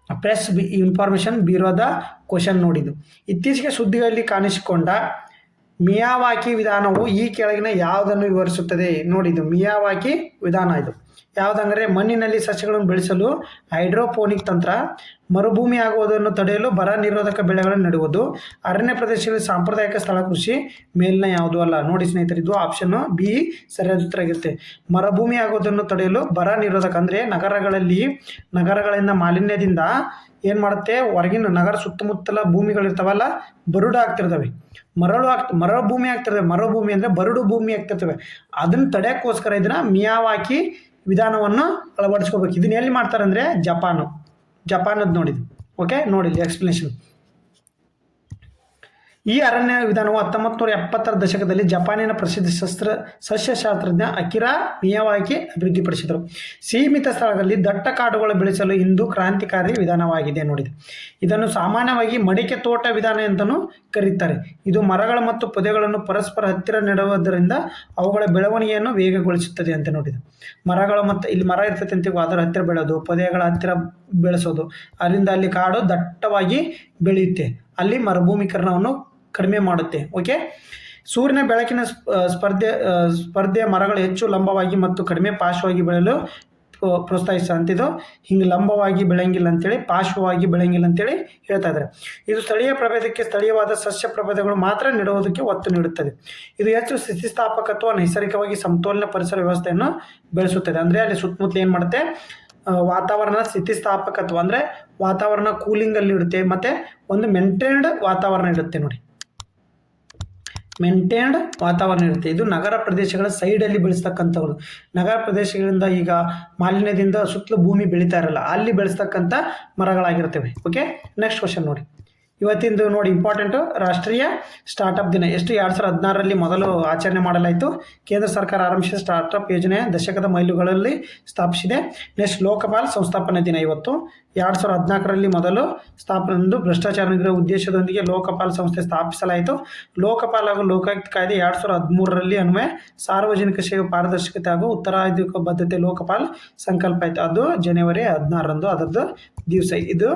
ಪ್ರೆಸ್ ಇನ್ಫಾರ್ಮೇಷನ್ ಬ್ಯೂರೋದ ಕ್ವಶನ್ ನೋಡಿದ್ದು. ಇತ್ತೀಚೆಗೆ ಸುದ್ದಿಗಳಲ್ಲಿ ಕಾಣಿಸಿಕೊಂಡ ಮಿಯಾವಾಕಿ ವಿಧಾನವು ಈ ಕೆಳಗಿನ ಯಾವುದನ್ನು ವಿವರಿಸುತ್ತದೆ? ನೋಡಿ, ಇದು ಮಿಯಾವಾಕಿ ವಿಧಾನ. ಇದು ಯಾವುದಂದರೆ ಮಣ್ಣಿನಲ್ಲಿ ಸಸ್ಯಗಳನ್ನು ಬೆಳೆಸಲು ಹೈಡ್ರೋಪೋನಿಕ್ ತಂತ್ರ, ಮರುಭೂಮಿ ಆಗುವುದನ್ನು ತಡೆಯಲು ಬರ ನಿರೋಧಕ ಬೆಳೆಗಳನ್ನು ನೆಡುವುದು, ಅರಣ್ಯ ಪ್ರದೇಶಗಳಲ್ಲಿ ಸಾಂಪ್ರದಾಯಿಕ ಸ್ಥಳ ಕೃಷಿ, ಮೇಲಿನ ಯಾವುದೂ ಅಲ್ಲ. ನೋಡಿ ಸ್ನೇಹಿತರೆ, ಇದು ಆಪ್ಷನ್ ಬಿ ಸರಿಯಾದ ಉತ್ತರ ಆಗಿರುತ್ತೆ. ಮರುಭೂಮಿ ಆಗೋದನ್ನು ತಡೆಯಲು ಬರ ನಿರೋಧಕ ಅಂದರೆ ನಗರಗಳಿಂದ ಮಾಲಿನ್ಯದಿಂದ ಏನು ಮಾಡುತ್ತೆ, ಹೊರಗಿನ ನಗರ ಸುತ್ತಮುತ್ತಲ ಭೂಮಿಗಳಿರ್ತಾವಲ್ಲ, ಬರುಡು ಆಗ್ತಿರ್ತವೆ, ಮರುಭೂಮಿ ಆಗ್ತಿರ್ತವೆ. ಮರುಭೂಮಿ ಅಂದರೆ ಬರಡು ಭೂಮಿ ಆಗ್ತಿರ್ತವೆ. ಅದನ್ನು ತಡೆಯೋಕ್ಕೋಸ್ಕರ ಇದನ್ನು ಮಿಯಾವಾಕಿ ವಿಧಾನವನ್ನು ಅಳವಡಿಸ್ಕೋಬೇಕು. ಇದನ್ನ ಎಲ್ಲಿ ಮಾಡ್ತಾರೆ ಅಂದರೆ ಜಪಾನದ್ದು ನೋಡಿದ್ದು. ಓಕೆ, ನೋಡಿಲ್ಲ ಎಕ್ಸ್ಪ್ಲನೇಷನ್. ಈ ಅರಣ್ಯ ವಿಧಾನವು 1970ರ ದಶಕದಲ್ಲಿ ಜಪಾನಿನ ಪ್ರಸಿದ್ಧ ಸಸ್ಯಶಾಸ್ತ್ರಜ್ಞ ಅಕಿರಾ ಮಿಯಾವಾಕಿ ಅಭಿವೃದ್ಧಿಪಡಿಸಿದರು. ಸೀಮಿತ ಸ್ಥಳಗಳಲ್ಲಿ ದಟ್ಟ ಕಾಡುಗಳು ಬೆಳೆಸಲು ಇಂದು ಕ್ರಾಂತಿಕಾರಿ ವಿಧಾನವಾಗಿದೆ. ನೋಡಿದೆ, ಇದನ್ನು ಸಾಮಾನ್ಯವಾಗಿ ಮಡಿಕೆ ತೋಟ ವಿಧಾನ ಅಂತಲೂ ಕರೀತಾರೆ. ಇದು ಮರಗಳು ಮತ್ತು ಪೊದೆಗಳನ್ನು ಪರಸ್ಪರ ಹತ್ತಿರ ನೆಡುವುದರಿಂದ ಅವುಗಳ ಬೆಳವಣಿಗೆಯನ್ನು ವೇಗಗೊಳಿಸುತ್ತದೆ ಅಂತ ನೋಡಿದೆ. ಮರಗಳು ಮತ್ತು ಇಲ್ಲಿ ಮರ ಇರ್ತೈತೆ ಅಂತೀವಿ, ಅದರ ಹತ್ತಿರ ಬೆಳೆಯೋದು, ಪೊದೆಗಳ ಹತ್ತಿರ ಬೆಳೆಸೋದು, ಅಲ್ಲಿಂದ ಅಲ್ಲಿ ಕಾಡು ದಟ್ಟವಾಗಿ ಬೆಳೆಯುತ್ತೆ, ಅಲ್ಲಿ ಮರುಭೂಮೀಕರಣವನ್ನು ಕಡಿಮೆ ಮಾಡುತ್ತೆ. ಓಕೆ, ಸೂರ್ಯನ ಬೆಳಕಿನ ಸ್ಪರ್ಧೆಯ ಮರಗಳು ಹೆಚ್ಚು ಲಂಬವಾಗಿ ಮತ್ತು ಕಡಿಮೆ ಪಾರ್ಶ್ವವಾಗಿ ಬೆಳೆಯಲು ಪ್ರೋತ್ಸಾಹಿಸಂತಿದ್ದು, ಹಿಂಗೆ ಲಂಬವಾಗಿ ಬೆಳೆಯಂಗಿಲ್ಲ ಅಂತೇಳಿ, ಪಾರ್ಶ್ವವಾಗಿ ಬೆಳೆಯಂಗಿಲ್ಲ ಅಂತೇಳಿ ಹೇಳ್ತಾ ಇದ್ದಾರೆ. ಇದು ಸ್ಥಳೀಯ ಪ್ರಭೇದಕ್ಕೆ ಸ್ಥಳೀಯವಾದ ಸಸ್ಯ ಪ್ರಭೇದಗಳು ಮಾತ್ರ ನೆಡುವುದಕ್ಕೆ ಒತ್ತು ನೀಡುತ್ತದೆ. ಇದು ಹೆಚ್ಚು ಸ್ಥಿತಿಸ್ಥಾಪಕತ್ವ, ನೈಸರ್ಗಿಕವಾಗಿ ಸಮತೋಲನ ಪರಿಸರ ವ್ಯವಸ್ಥೆಯನ್ನು ಬೆಳೆಸುತ್ತದೆ. ಅಂದರೆ ಅಲ್ಲಿ ಸುತ್ತಮುತ್ತಲು ಏನು ಮಾಡುತ್ತೆ, ವಾತಾವರಣ ಸ್ಥಿತಿಸ್ಥಾಪಕತ್ವ ಅಂದರೆ ವಾತಾವರಣ ಕೂಲಿಂಗಲ್ಲಿ ಇಡುತ್ತೆ, ಮತ್ತು ಒಂದು ಮೇಂಟೈನ್ಡ್ ವಾತಾವರಣ ಇರುತ್ತೆ. ನೋಡಿ, ಮೇಂಟೈನ್ಡ್ ವಾತಾವರಣ ಇರುತ್ತೆ. ಇದು ನಗರ ಪ್ರದೇಶಗಳ ಸೈಡಲ್ಲಿ ಬೆಳೆಸ್ತಕ್ಕಂಥವ್ರು. ನಗರ ಪ್ರದೇಶಗಳಿಂದ ಈಗ ಮಾಲಿನ್ಯದಿಂದ ಸುತ್ತಲೂ ಭೂಮಿ ಬೆಳೀತಾ ಇರಲ್ಲ, ಅಲ್ಲಿ ಬೆಳೆಸ್ತಕ್ಕಂಥ ಮರಗಳಾಗಿರ್ತವೆ. ಓಕೆ, ನೆಕ್ಸ್ಟ್ ಕ್ವಶನ್ ನೋಡಿ. ಇವತ್ತಿಂದು ನೋಡಿ ಇಂಪಾರ್ಟೆಂಟು, ರಾಷ್ಟ್ರೀಯ ಸ್ಟಾರ್ಟಪ್ ದಿನ ಎಷ್ಟು 2016ರಲ್ಲಿ ಮೊದಲು ಆಚರಣೆ ಮಾಡಲಾಯಿತು. ಕೇಂದ್ರ ಸರ್ಕಾರ ಆರಂಭಿಸಿದ ಸ್ಟಾರ್ಟಪ್ ಯೋಜನೆ ದಶಕದ ಮೈಲುಗಳಲ್ಲಿ ಸ್ಥಾಪಿಸಿದೆ. ನೆಕ್ಸ್ಟ್ ಲೋಕಪಾಲ್ ಸಂಸ್ಥಾಪನಾ ದಿನ ಇವತ್ತು. 2014ರಲ್ಲಿ ಮೊದಲು ಸ್ಥಾಪನೆಂದು ಭ್ರಷ್ಟಾಚಾರ ನಿಗ್ರಹ ಉದ್ದೇಶದೊಂದಿಗೆ ಲೋಕಪಾಲ್ ಸಂಸ್ಥೆ ಸ್ಥಾಪಿಸಲಾಯಿತು. ಲೋಕಪಾಲ್ ಹಾಗೂ ಲೋಕಾಯುಕ್ತ ಕಾಯ್ದೆ 2013ರಲ್ಲಿ ಅನ್ವಯ ಸಾರ್ವಜನಿಕ ಸೇವೆ, ಪಾರದರ್ಶಕತೆ ಹಾಗೂ ಉತ್ತರಾಧಿಕ ಬದ್ಧತೆ ಲೋಕಪಾಲ್ ಸಂಕಲ್ಪ ಆಯಿತು. ಅದು ಜನವರಿ 16ರಂದು ಅದರದ್ದು ದಿವಸ. ಇದು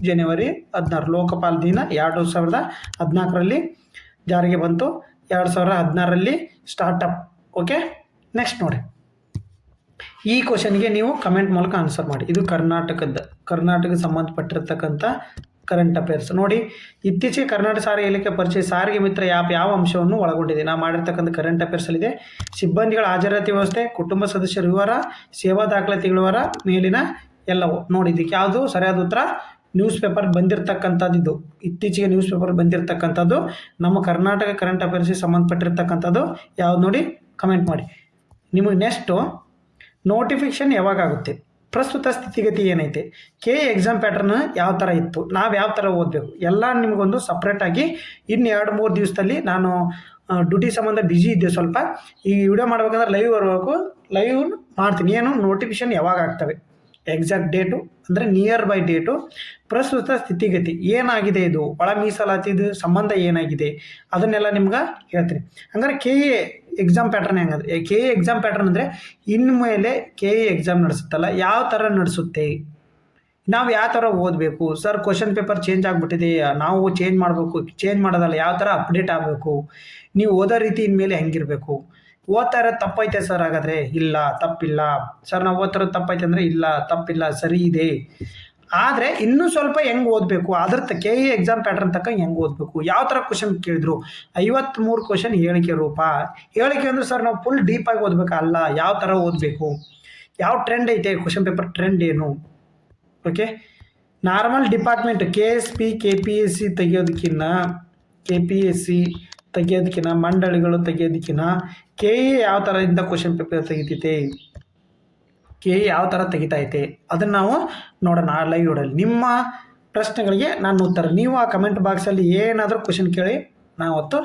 ಜನವರಿ 16 ಲೋಕಪಾಲ್ ದಿನ 2014ರಲ್ಲಿ ಜಾರಿಗೆ ಬಂತು. 2016ರಲ್ಲಿ ಸ್ಟಾರ್ಟಪ್. ಓಕೆ, ನೆಕ್ಸ್ಟ್ ನೋಡಿ, ಈ ಕ್ವಶನ್ಗೆ ನೀವು ಕಮೆಂಟ್ ಮೂಲಕ ಆನ್ಸರ್ ಮಾಡಿ. ಇದು ಕರ್ನಾಟಕಕ್ಕೆ ಸಂಬಂಧಪಟ್ಟಿರ್ತಕ್ಕಂಥ ಕರೆಂಟ್ ಅಫೇರ್ಸ್. ನೋಡಿ, ಇತ್ತೀಚೆಗೆ ಕರ್ನಾಟಕ ಸಾರಿಗೆ ಇಲಾಖೆ ಪರಿಚಯ ಸಾರಿಗೆ ಮಿತ್ರ ಆ್ಯಪ್ ಯಾವ ಅಂಶವನ್ನು ಒಳಗೊಂಡಿದೆ? ನಾವು ಮಾಡಿರ್ತಕ್ಕಂಥ ಕರೆಂಟ್ ಅಫೇರ್ಸಲ್ಲಿದೆ. ಸಿಬ್ಬಂದಿಗಳ ಹಾಜರಾತಿ ವ್ಯವಸ್ಥೆ, ಕುಟುಂಬ ಸದಸ್ಯರ ವಿವರ, ಸೇವಾ ದಾಖಲಾತಿಗಳ ವಿವರ, ಮೇಲಿನ ಎಲ್ಲವೂ. ನೋಡಿ, ಇದಕ್ಕೆ ಯಾವುದು ಸರಿಯಾದ ಉತ್ತರ? ನ್ಯೂಸ್ ಪೇಪರ್ ಬಂದಿರತಕ್ಕಂಥದ್ದು. ಇದು ಇತ್ತೀಚೆಗೆ ನ್ಯೂಸ್ ಪೇಪರ್ ಬಂದಿರತಕ್ಕಂಥದ್ದು ನಮ್ಮ ಕರ್ನಾಟಕ ಕರೆಂಟ್ ಅಫೇರ್ಸ್ಗೆ ಸಂಬಂಧಪಟ್ಟಿರ್ತಕ್ಕಂಥದ್ದು ಯಾವ್ದು ನೋಡಿ, ಕಮೆಂಟ್ ಮಾಡಿ. ನಿಮಗೆ ನೆಕ್ಸ್ಟು ನೋಟಿಫಿಕೇಷನ್ ಯಾವಾಗ ಆಗುತ್ತೆ, ಪ್ರಸ್ತುತ ಸ್ಥಿತಿಗತಿ ಏನೈತೆ, ಕೆ ಎಕ್ಸಾಮ್ ಪ್ಯಾಟರ್ನ್ ಯಾವ ಥರ ಇತ್ತು, ನಾವು ಯಾವ ಥರ ಓದಬೇಕು, ಎಲ್ಲ ನಿಮಗೊಂದು ಸಪ್ರೇಟಾಗಿ ಇನ್ನು 2-3 ದಿವಸದಲ್ಲಿ ನಾನು ಡ್ಯೂಟಿ ಸಂಬಂಧ ಬ್ಯುಸಿ ಇದ್ದೆ ಸ್ವಲ್ಪ. ಈ ವಿಡಿಯೋ ಮಾಡ್ಬೇಕಂದ್ರೆ ಲೈವ್ ಬರಬೇಕು, ಲೈವ್ ಮಾಡ್ತೀನಿ. ಏನು ನೋಟಿಫಿಕೇಷನ್ ಯಾವಾಗ ಆಗ್ತವೆ, ಎಕ್ಸಾಕ್ಟ್ ಡೇಟು ಅಂದರೆ ನಿಯರ್ ಬೈ ಡೇಟು, ಪ್ರಸ್ತುತ ಸ್ಥಿತಿಗತಿ ಏನಾಗಿದೆ, ಇದು ಒಳ ಮೀಸಲಾತಿದು ಸಂಬಂಧ ಏನಾಗಿದೆ, ಅದನ್ನೆಲ್ಲ ನಿಮ್ಗೆ ಹೇಳ್ತೀನಿ. ಹಂಗಾರೆ ಕೆ ಎ ಎಕ್ಸಾಮ್ ಪ್ಯಾಟರ್ನ್ ಹೆಂಗಂದ್ರೆ, ಕೆ ಎ ಎಕ್ಸಾಮ್ ಪ್ಯಾಟರ್ನ್ ಅಂದರೆ ಇನ್ಮೇಲೆ ಕೆ ಎ ಎಕ್ಸಾಮ್ ನಡೆಸುತ್ತಲ್ಲ ಯಾವ ಥರ ನಡೆಸುತ್ತೆ, ನಾವು ಯಾವ ಥರ ಓದಬೇಕು. ಸರ್ ಕ್ವಶನ್ ಪೇಪರ್ ಚೇಂಜ್ ಆಗಿಬಿಟ್ಟಿದೆ, ನಾವು ಚೇಂಜ್ ಮಾಡಬೇಕು, ಚೇಂಜ್ ಮಾಡೋದಲ್ಲ, ಯಾವ ಥರ ಅಪ್ಡೇಟ್ ಆಗಬೇಕು, ನೀವು ಓದೋ ರೀತಿ ಇನ್ಮೇಲೆ ಹೆಂಗಿರಬೇಕು, ಓದ್ತಾ ಇರೋದು ತಪ್ಪೈತೆ ಸರ್ ಹಾಗಾದರೆ, ಇಲ್ಲ ತಪ್ಪಿಲ್ಲ ಸರ್, ನಾವು ಓದ್ತಿರೋದು ತಪ್ಪೈತೆ ಅಂದರೆ ಇಲ್ಲ ತಪ್ಪಿಲ್ಲ ಸರಿ ಇದೆ. ಆದರೆ ಇನ್ನೂ ಸ್ವಲ್ಪ ಹೆಂಗೆ ಓದಬೇಕು, ಅದ್ರ ಕೆ ಎ ಎಕ್ಸಾಮ್ ಪ್ಯಾಟರ್ನ್ ತಕ್ಕ ಹೆಂಗೆ ಓದಬೇಕು, ಯಾವ ಥರ ಕ್ವಶನ್ ಕೇಳಿದ್ರು. 53 ಕ್ವಶನ್ ಹೇಳಿಕೆ ರೂಪ. ಹೇಳಿಕೆ ಅಂದರೆ ಸರ್ ನಾವು ಫುಲ್ ಡೀಪಾಗಿ ಓದಬೇಕಾ? ಅಲ್ಲ, ಯಾವ ಥರ ಓದಬೇಕು, ಯಾವ ಟ್ರೆಂಡ್ ಐತೆ, ಕ್ವಶನ್ ಪೇಪರ್ ಟ್ರೆಂಡ್ ಏನು. Okay, normal department KSP KPSC ತೆಗಿಯೋದಕ್ಕಿಂತ ಮಂಡಳಿಗಳು ತೆಗಿಯೋದಕ್ಕಿಂತ ಕೆ ಎ ಯಾವ ಥರದಿಂದ ಕ್ವಶನ್ ಪೇಪರ್ ತೆಗಿತೈತೆ, ಕೆ ಎ ಯಾವ ಥರ ತೆಗಿತೈತೆ ಅದನ್ನು ನಾವು ನೋಡೋಣ ಲೈವ್ ವಿಡಿಯೋದಲ್ಲಿ. ನಿಮ್ಮ ಪ್ರಶ್ನೆಗಳಿಗೆ ನಾನು ಉತ್ತರ, ನೀವು ಆ ಕಮೆಂಟ್ ಬಾಕ್ಸಲ್ಲಿ ಏನಾದರೂ ಕ್ವಶನ್ ಕೇಳಿ ನಾನು ಹೊತ್ತು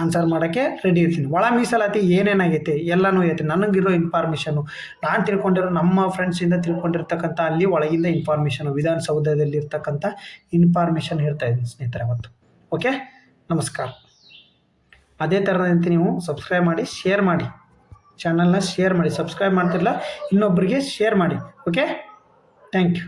ಆನ್ಸರ್ ಮಾಡೋಕ್ಕೆ ರೆಡಿ ಇರ್ತೀನಿ. ಒಳ ಮೀಸಲಾತಿ ಏನೇನಾಗೈತೆ ಎಲ್ಲನೂ ಹೇಳ್ತೀನಿ. ನನಗಿರೋ ಇನ್ಫಾರ್ಮೇಷನು, ನಾನು ತಿಳ್ಕೊಂಡಿರೋ ನಮ್ಮ ಫ್ರೆಂಡ್ಸಿಂದ ತಿಳ್ಕೊಂಡಿರ್ತಕ್ಕಂಥ ಅಲ್ಲಿ ಒಳಗಿಂದ ಇನ್ಫಾರ್ಮೇಷನು, ವಿಧಾನಸೌಧದಲ್ಲಿ ಇರ್ತಕ್ಕಂಥ ಇನ್ಫಾರ್ಮೇಷನ್ ಹೇಳ್ತಾ ಇದ್ದೀನಿ ಸ್ನೇಹಿತರೆ ಅವತ್ತು. ಓಕೆ, ನಮಸ್ಕಾರ. ಅದೇ ಥರದಂತೆ ನೀವು ಸಬ್ಸ್ಕ್ರೈಬ್ ಮಾಡಿ, ಶೇರ್ ಮಾಡಿ, ಚಾನಲ್ನ ಶೇರ್ ಮಾಡಿ. ಸಬ್ಸ್ಕ್ರೈಬ್ ಮಾಡ್ತಿರಲ್ಲ ಇನ್ನೊಬ್ಬರಿಗೆ ಶೇರ್ ಮಾಡಿ. Okay, thank you.